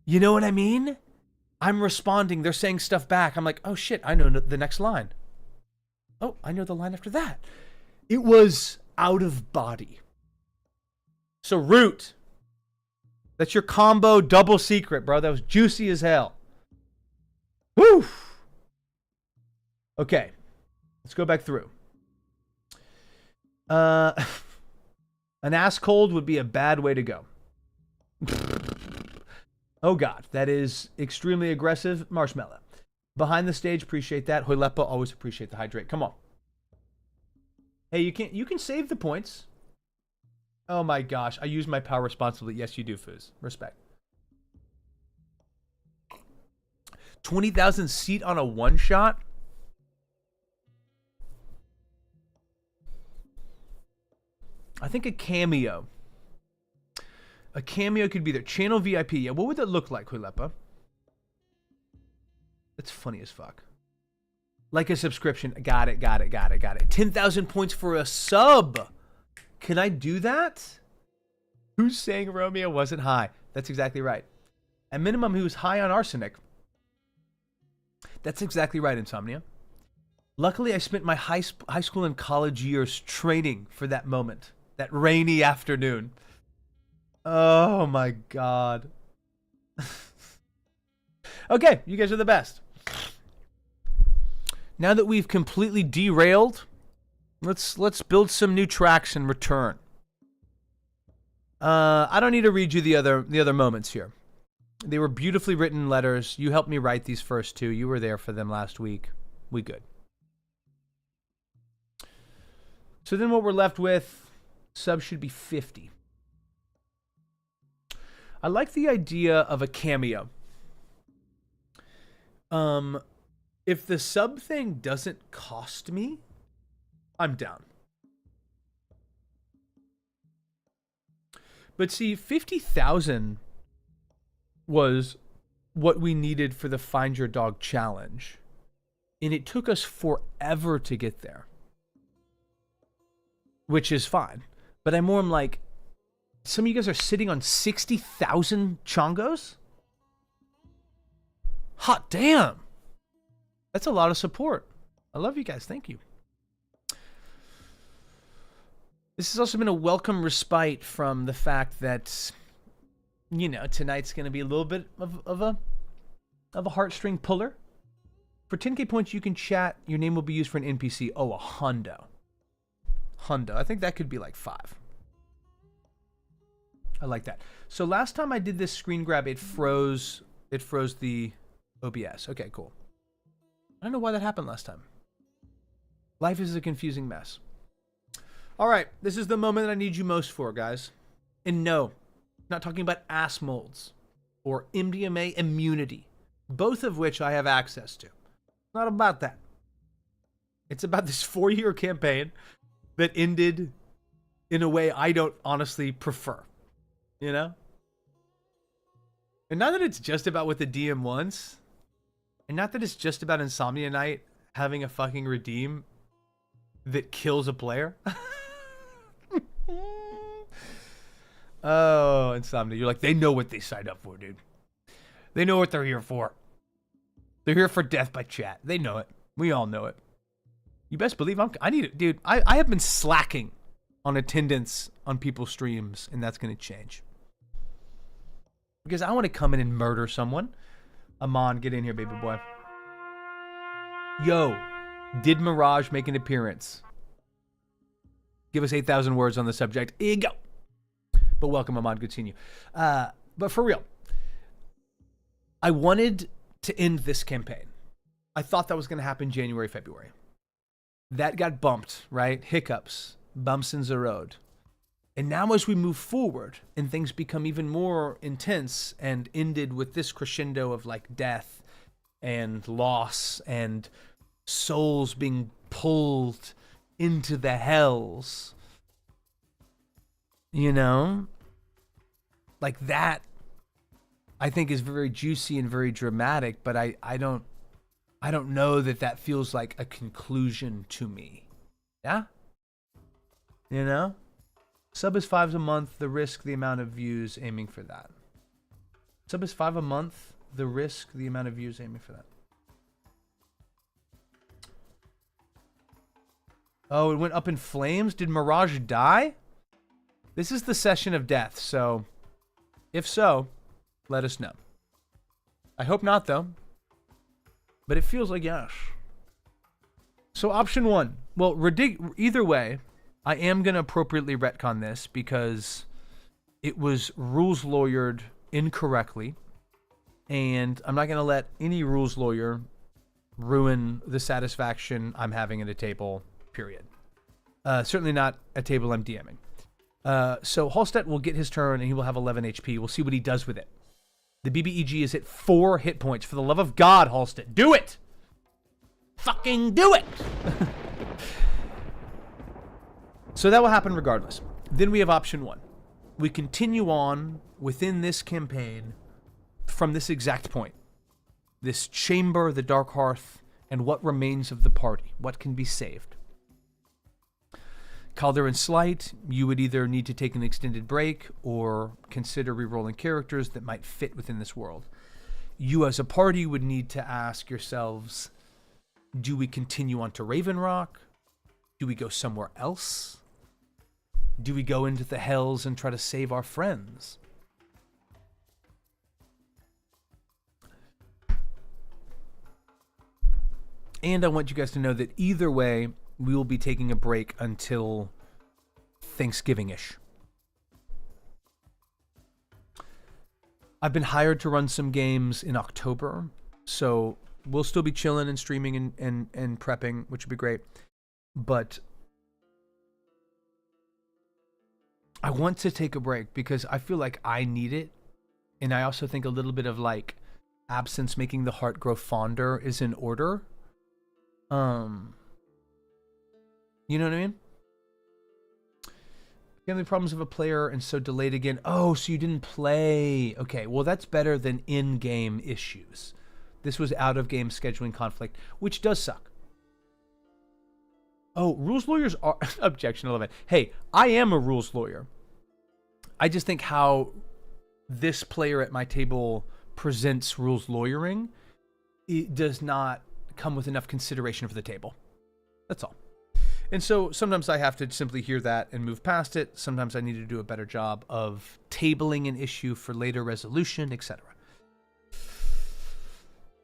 You know what I mean? I'm responding. They're saying stuff back. I'm like, oh shit, I know the next line. Oh, I know the line after that. It was out of body. So Root, that's your combo double secret, bro. That was juicy as hell. Woo! Okay, let's go back through. An ass cold would be a bad way to go. Oh God, that is extremely aggressive. Marshmallow. Behind the stage, appreciate that. Hoilepa, always appreciate the hydrate. Come on. Hey, you can save the points. Oh my gosh, I use my power responsibly. Yes, you do, Foos. Respect. 20,000 seat on a one shot? I think a cameo. A cameo could be their channel VIP. Yeah, what would that look like, Huilepa? That's funny as fuck. Like a subscription. Got it. 10,000 points for a sub. Can I do that? Who's saying Romeo wasn't high? That's exactly right. At minimum, he was high on arsenic. That's exactly right, Insomnia. Luckily, I spent my high school and college years training for that moment. That rainy afternoon. Oh my God. Okay, you guys are the best. Now that we've completely derailed, let's build some new tracks and return. I don't need to read you the other moments here. They were beautifully written letters. You helped me write these first two. You were there for them last week. We good. So then what we're left with, sub should be 50. I like the idea of a cameo. If the sub thing doesn't cost me, I'm down. But see, 50,000 was what we needed for the Find Your Dog challenge. And it took us forever to get there. Which is fine. But I'm like, some of you guys are sitting on 60,000 chongos? Hot damn. That's a lot of support. I love you guys. Thank you. This has also been a welcome respite from the fact that, you know, tonight's going to be a little bit of a heartstring puller. For 10k points, you can chat. Your name will be used for an NPC. Oh, a hundo. I think that could be like 5. I like that. So last time I did this screen grab, it froze the OBS. Okay, cool. I don't know why that happened last time. Life is a confusing mess. All right, this is the moment that I need you most for, guys. And no, I'm not talking about ass molds or MDMA immunity, both of which I have access to. It's not about that. It's about this 4-year campaign that ended in a way I don't honestly prefer. You know? And not that it's just about what the DM wants, and not that it's just about Insomnia Night having a fucking redeem that kills a player. Oh, Insomnia. You're like, they know what they signed up for, dude. They know what they're here for. They're here for death by chat. They know it. We all know it. You best believe I need it. Dude, I have been slacking on attendance on people's streams, and that's going to change. Because I want to come in and murder someone. Amon, get in here, baby boy. Yo, did Mirage make an appearance? Give us 8,000 words on the subject. Here you go. But welcome, Amon. Good seeing you. But for real, I wanted to end this campaign. I thought that was going to happen January, February. That got bumped, right? Hiccups, bumps in the road. And now as we move forward and things become even more intense and ended with this crescendo of like death and loss and souls being pulled into the hells, you know, like that, I think is very juicy and very dramatic, but I don't know that that feels like a conclusion to me. Yeah? You know? Sub is $5 a month, the risk, the amount of views, aiming for that. Sub is $5 a month, the risk, the amount of views, aiming for that. Oh, it went up in flames? Did Mirage die? This is the session of death, so if so, let us know. I hope not, though. But it feels like yes. So option 1. Well, either way, I am going to appropriately retcon this because it was rules lawyered incorrectly. And I'm not going to let any rules lawyer ruin the satisfaction I'm having at a table, period. Certainly not a table I'm DMing. So Halstead will get his turn and he will have 11 HP. We'll see what he does with it. The BBEG is at 4 hit points. For the love of God, Halstead, do it! Fucking do it! So that will happen regardless. Then we have option 1. We continue on within this campaign from this exact point. This chamber, the Dark Hearth, and what remains of the party. What can be saved. Calder and Slight, you would either need to take an extended break or consider re-rolling characters that might fit within this world. You as a party would need to ask yourselves, do we continue on to Raven Rock? Do we go somewhere else? Do we go into the Hells and try to save our friends? And I want you guys to know that either way, we will be taking a break until Thanksgiving-ish. I've been hired to run some games in October, so we'll still be chilling and streaming and prepping, which would be great. But I want to take a break because I feel like I need it. And I also think a little bit of like absence making the heart grow fonder is in order. You know what I mean? Family problems of a player and so delayed again. Oh, so you didn't play. Okay, well that's better than in-game issues. This was out-of-game scheduling conflict, which does suck. Oh, rules lawyers are... Objection 11. Hey, I am a rules lawyer. I just think how this player at my table presents rules lawyering, it does not come with enough consideration for the table. That's all. And so sometimes I have to simply hear that and move past it. Sometimes I need to do a better job of tabling an issue for later resolution, etc.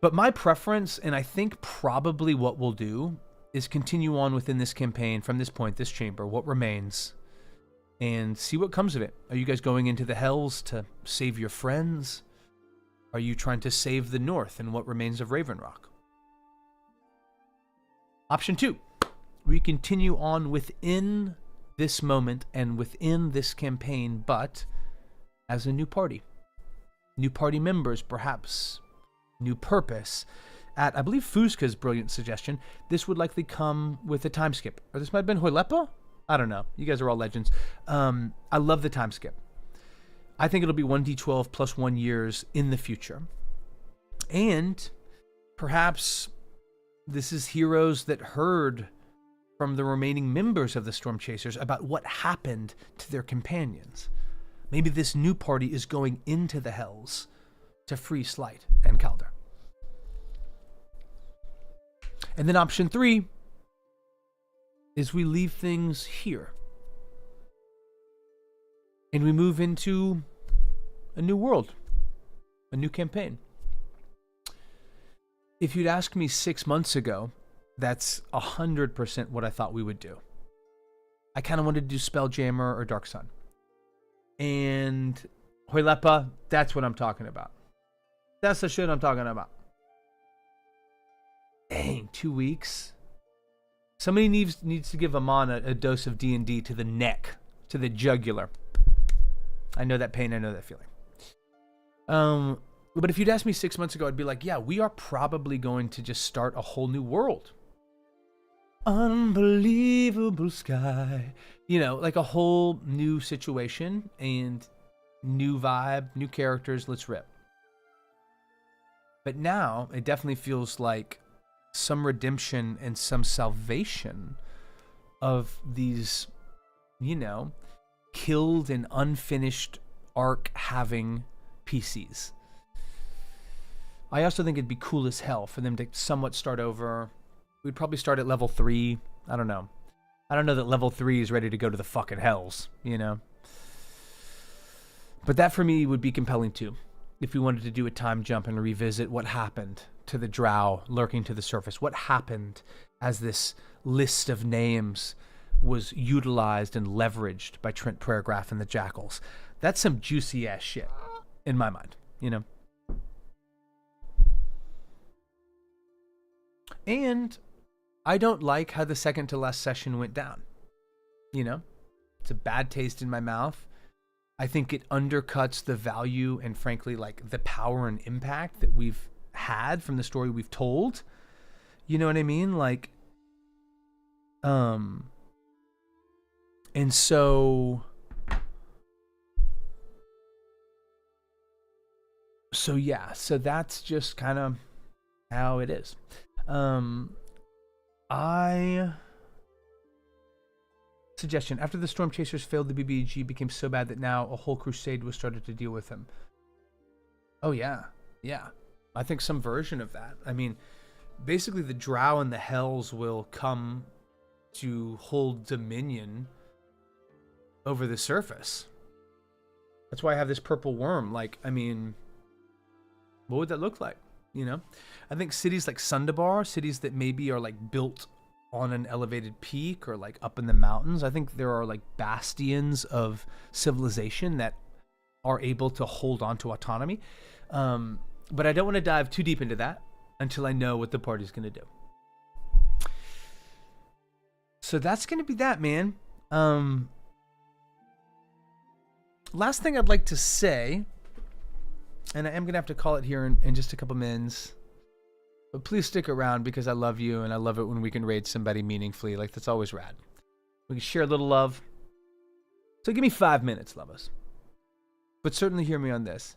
But my preference, and I think probably what we'll do, is continue on within this campaign from this point, this chamber, what remains, and see what comes of it. Are you guys going into the Hells to save your friends? Are you trying to save the North and what remains of Raven Rock? Option 2. We continue on within this moment and within this campaign, but as a new party. New party members, perhaps. New purpose. At, I believe, Fuzka's brilliant suggestion, this would likely come with a time skip. Or this might have been Hoilepa? I don't know. You guys are all legends. I love the time skip. I think it'll be 1d12 plus 1 years in the future. And perhaps this is heroes that heard from the remaining members of the Storm Chasers about what happened to their companions. Maybe this new party is going into the Hells to free Slight and Calder. And then option 3 is we leave things here. And we move into a new world, a new campaign. If you'd asked me 6 months ago, that's 100% what I thought we would do. I kind of wanted to do Spelljammer or Dark Sun. And Hoilepa, that's what I'm talking about. That's the shit I'm talking about. Dang, 2 weeks? Somebody needs to give Amon a dose of DnD to the neck, to the jugular. I know that pain, I know that feeling. But if you'd asked me 6 months ago, I'd be like, yeah, we are probably going to just start a whole new world. Unbelievable sky. You know, like a whole new situation and new vibe, new characters, let's rip. But now it definitely feels like some redemption and some salvation of these, killed and unfinished arc having PCs. I also think it'd be cool as hell for them to somewhat start over. We'd probably start at level 3. I don't know. I don't know that level 3 is ready to go to the fucking hells, But that for me would be compelling too. If we wanted to do a time jump and revisit what happened to the drow lurking to the surface. What happened as this list of names was utilized and leveraged by Trent Prairgraph and the Jackals. That's some juicy ass shit in my mind, And I don't like how the second to last session went down. It's a bad taste in my mouth. I think it undercuts the value and frankly, like the power and impact that we've had from the story we've told. You know what I mean? Like, and so yeah, so that's just kind of how it is. Suggestion: after the Storm Chasers failed, the BBG became so bad that now a whole crusade was started to deal with them. Oh yeah. I think some version of that. I mean, basically the Drow and the Hells will come to hold dominion over the surface. That's why I have this purple worm. Like, I mean, what would that look like? I think cities like Sundabar, cities that maybe are like built on an elevated peak or like up in the mountains, I think there are like bastions of civilization that are able to hold on to autonomy. But I don't want to dive too deep into that until I know what the party's going to do. So that's going to be that, man. Last thing I'd like to say, and I am going to have to call it here in just a couple minutes, but please stick around because I love you and I love it when we can raid somebody meaningfully. Like, that's always rad. We can share a little love. So give me 5 minutes, lovers. But certainly hear me on this.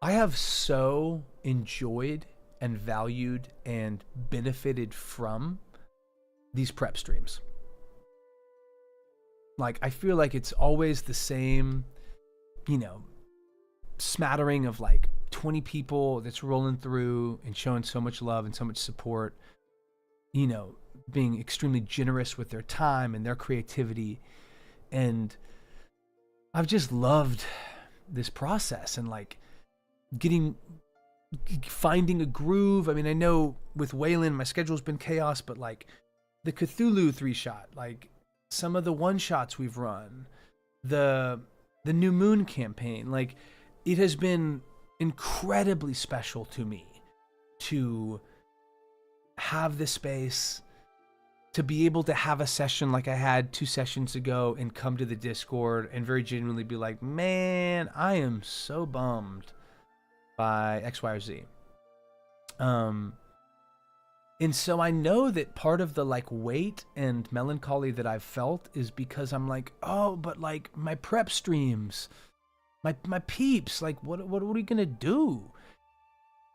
I have so enjoyed and valued and benefited from these prep streams. Like, I feel like it's always the same, smattering of like 20 people that's rolling through and showing so much love and so much support, being extremely generous with their time and their creativity. And I've just loved this process and like finding a groove. I mean, I know with Waylon, my schedule's been chaos, but like the Cthulhu 3-shot, like some of the one-shots we've run, the New Moon campaign, like it has been incredibly special to me to have this space, to be able to have a session like I had 2 sessions ago and come to the Discord and very genuinely be like, man, I am so bummed by X, Y, or Z. And so I know that part of the like weight and melancholy that I've felt is because I'm like, oh, but like my prep streams, my peeps, like what are we gonna do?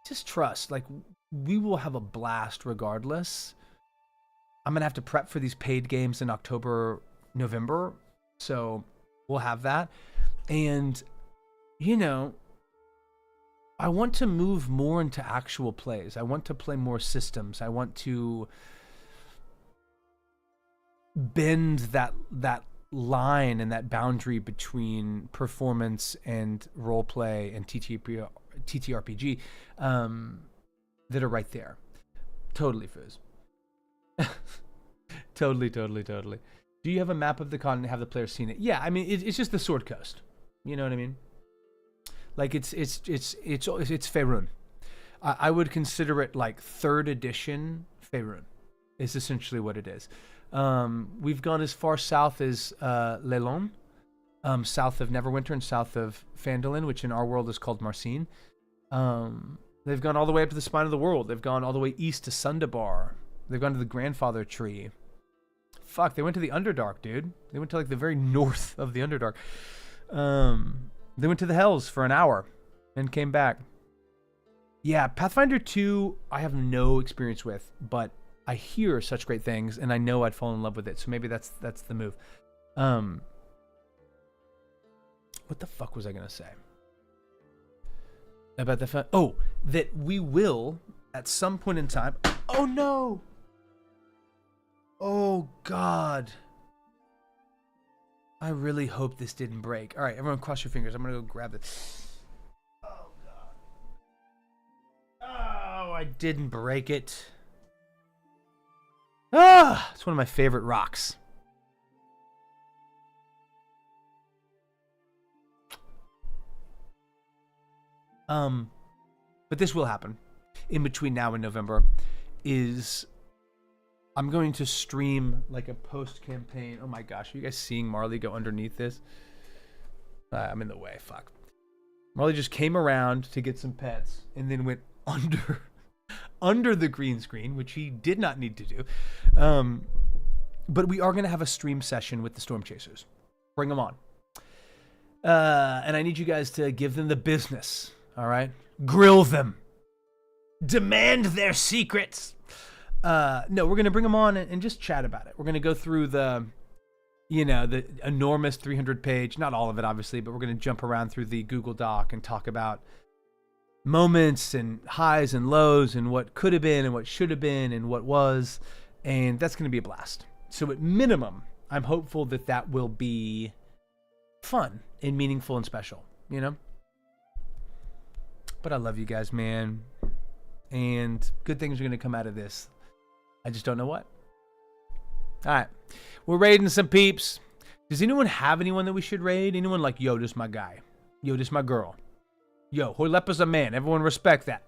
Just trust, like we will have a blast regardless. I'm gonna have to prep for these paid games in October, November, so we'll have that. And I want to move more into actual plays. I want to play more systems. I want to bend that line and that boundary between performance and role play and TTRPG that are right there. Totally, Fizz. Totally. Do you have a map of the continent? Have the players seen it? Yeah, I mean, it's just the Sword Coast. You know what I mean? Like it's Faerun. I would consider it like 3rd edition Faerun is essentially what it is. We've gone as far south as Lelon, south of Neverwinter and south of Phandalin, which in our world is called Marcine. They've gone all the way up to the Spine of the World. They've gone all the way east to Sundabar. They've gone to the Grandfather Tree. Fuck, they went to the Underdark, dude. They went to like the very north of the Underdark. They went to the Hells for an hour and came back. Yeah, Pathfinder 2, I have no experience with, but I hear such great things, and I know I'd fall in love with it. So maybe that's the move. What the fuck was I gonna say about the that we will at some point in time. Oh no! Oh God! I really hope this didn't break. All right, everyone, cross your fingers. I'm gonna go grab it. Oh God! Oh, I didn't break it. Ah, it's one of my favorite rocks. But this will happen in between now and November. I'm going to stream like a post-campaign. Oh my gosh, are you guys seeing Marley go underneath this? I'm in the way, fuck. Marley just came around to get some pets and then went under the green screen, which he did not need to do. But we are going to have a stream session with the Storm Chasers. Bring them on. And I need you guys to give them the business, all right? Grill them. Demand their secrets. No, we're going to bring them on and just chat about it. We're going to go through the enormous 300-page, not all of it, obviously, but we're going to jump around through the Google Doc and talk about moments and highs and lows and what could have been and what should have been and what was. And that's going to be a blast. So at minimum, I'm hopeful that will be fun and meaningful and special, you know? But I love you guys, man. And good things are going to come out of this. I just don't know what. All right. We're raiding some peeps. Does anyone have anyone that we should raid? Anyone like, yo, this my guy. Yo, this my girl. Yo, Hoylepa's a man. Everyone respect that.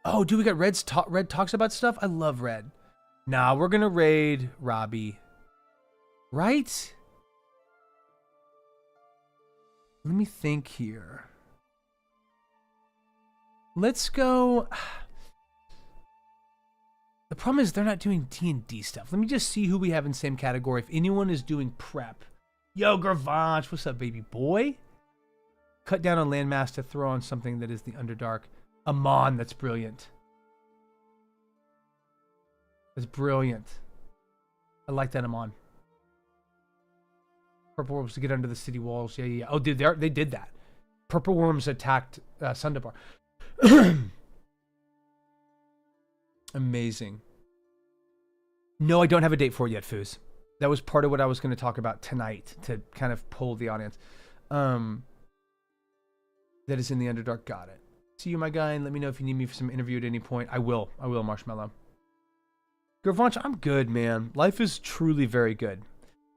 Oh, dude, we got Red talks about stuff? I love Red. Nah, we're going to raid Robbie. Right? Let me think here. Let's go. The problem is they're not doing D&D stuff. Let me just see who we have in the same category. If anyone is doing prep. Yo, Gravanch, what's up, baby boy? Cut down on landmass to throw on something that is the Underdark. Amon, that's brilliant. That's brilliant. I like that, Amon. Purple worms to get under the city walls. Yeah. Oh, dude, they did that. Purple worms attacked Sundabar. Amazing. No, I don't have a date for it yet, Foos. That was part of what I was going to talk about tonight to kind of pull the audience. That is in the Underdark. Got it. See you, my guy, and let me know if you need me for some interview at any point. I will, Marshmallow. Gravanch, I'm good, man. Life is truly very good.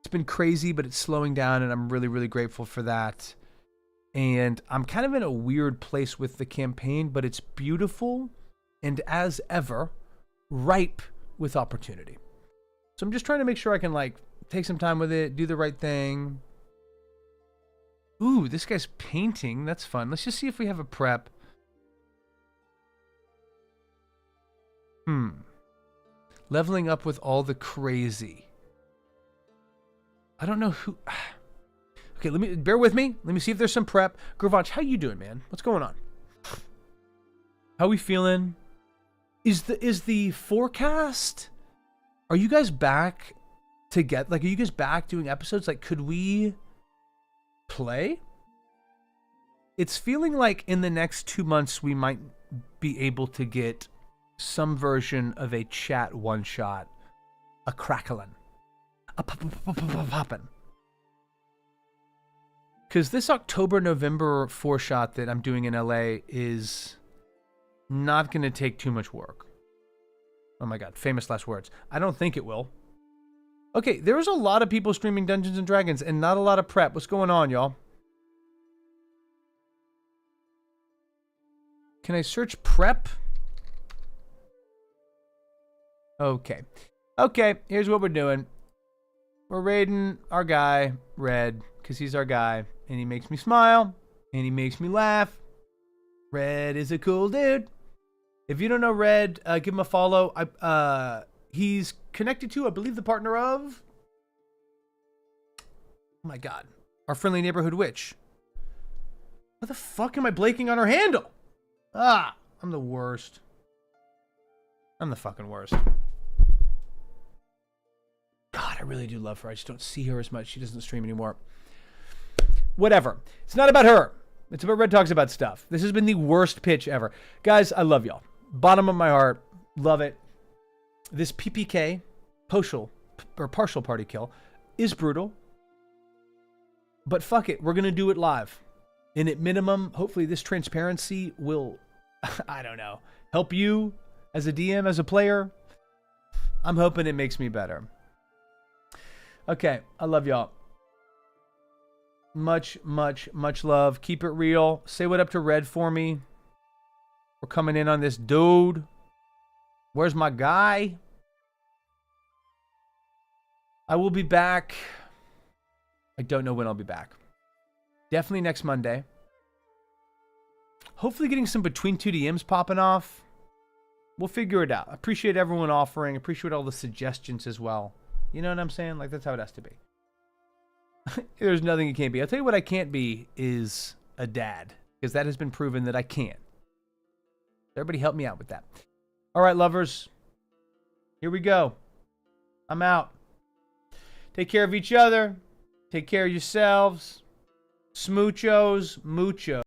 It's been crazy, but it's slowing down, and I'm really, really grateful for that. And I'm kind of in a weird place with the campaign, but it's beautiful and, as ever, ripe with opportunity. So I'm just trying to make sure I can, like, take some time with it, do the right thing. Ooh, this guy's painting. That's fun. Let's just see if we have a prep. Leveling up with all the crazy. I don't know who... Okay, bear with me. Let me see if there's some prep. Gravanch, how you doing, man? What's going on? How we feeling? Is the forecast? Are you guys back to get are you guys back doing episodes? Like, could we play? It's feeling like in the next 2 months we might be able to get some version of a chat one shot, a crackling, a poppin'. Because this October-November 4-shot that I'm doing in LA is not going to take too much work. Oh my god, famous last words. I don't think it will. Okay, there's a lot of people streaming Dungeons & Dragons and not a lot of prep. What's going on, y'all? Can I search prep? Okay. Okay, here's what we're doing. We're raiding our guy, Red, because he's our guy. And he makes me smile. And he makes me laugh. Red is a cool dude. If you don't know Red, give him a follow. He's connected to, I believe, the partner of... Oh my god. Our friendly neighborhood witch. What the fuck am I blanking on her handle? Ah, I'm the worst. I'm the fucking worst. God, I really do love her. I just don't see her as much. She doesn't stream anymore. Whatever. It's not about her. It's about Red Talks About Stuff. This has been the worst pitch ever. Guys, I love y'all. Bottom of my heart. Love it. This PPK, partial party kill, is brutal. But fuck it. We're going to do it live. And at minimum, hopefully this transparency will, I don't know, help you as a DM, as a player. I'm hoping it makes me better. Okay. I love y'all. Much, much, much love. Keep it real. Say what up to Red for me. We're coming in on this dude. Where's my guy? I will be back. I don't know when I'll be back. Definitely next Monday. Hopefully getting some between two DMs popping off. We'll figure it out. Appreciate everyone offering. Appreciate all the suggestions as well. You know what I'm saying? Like, that's how it has to be. There's nothing you can't be. I'll tell you what I can't be is a dad. Because that has been proven that I can't. Everybody help me out with that. All right, lovers. Here we go. I'm out. Take care of each other. Take care of yourselves. Smoochos, mucho.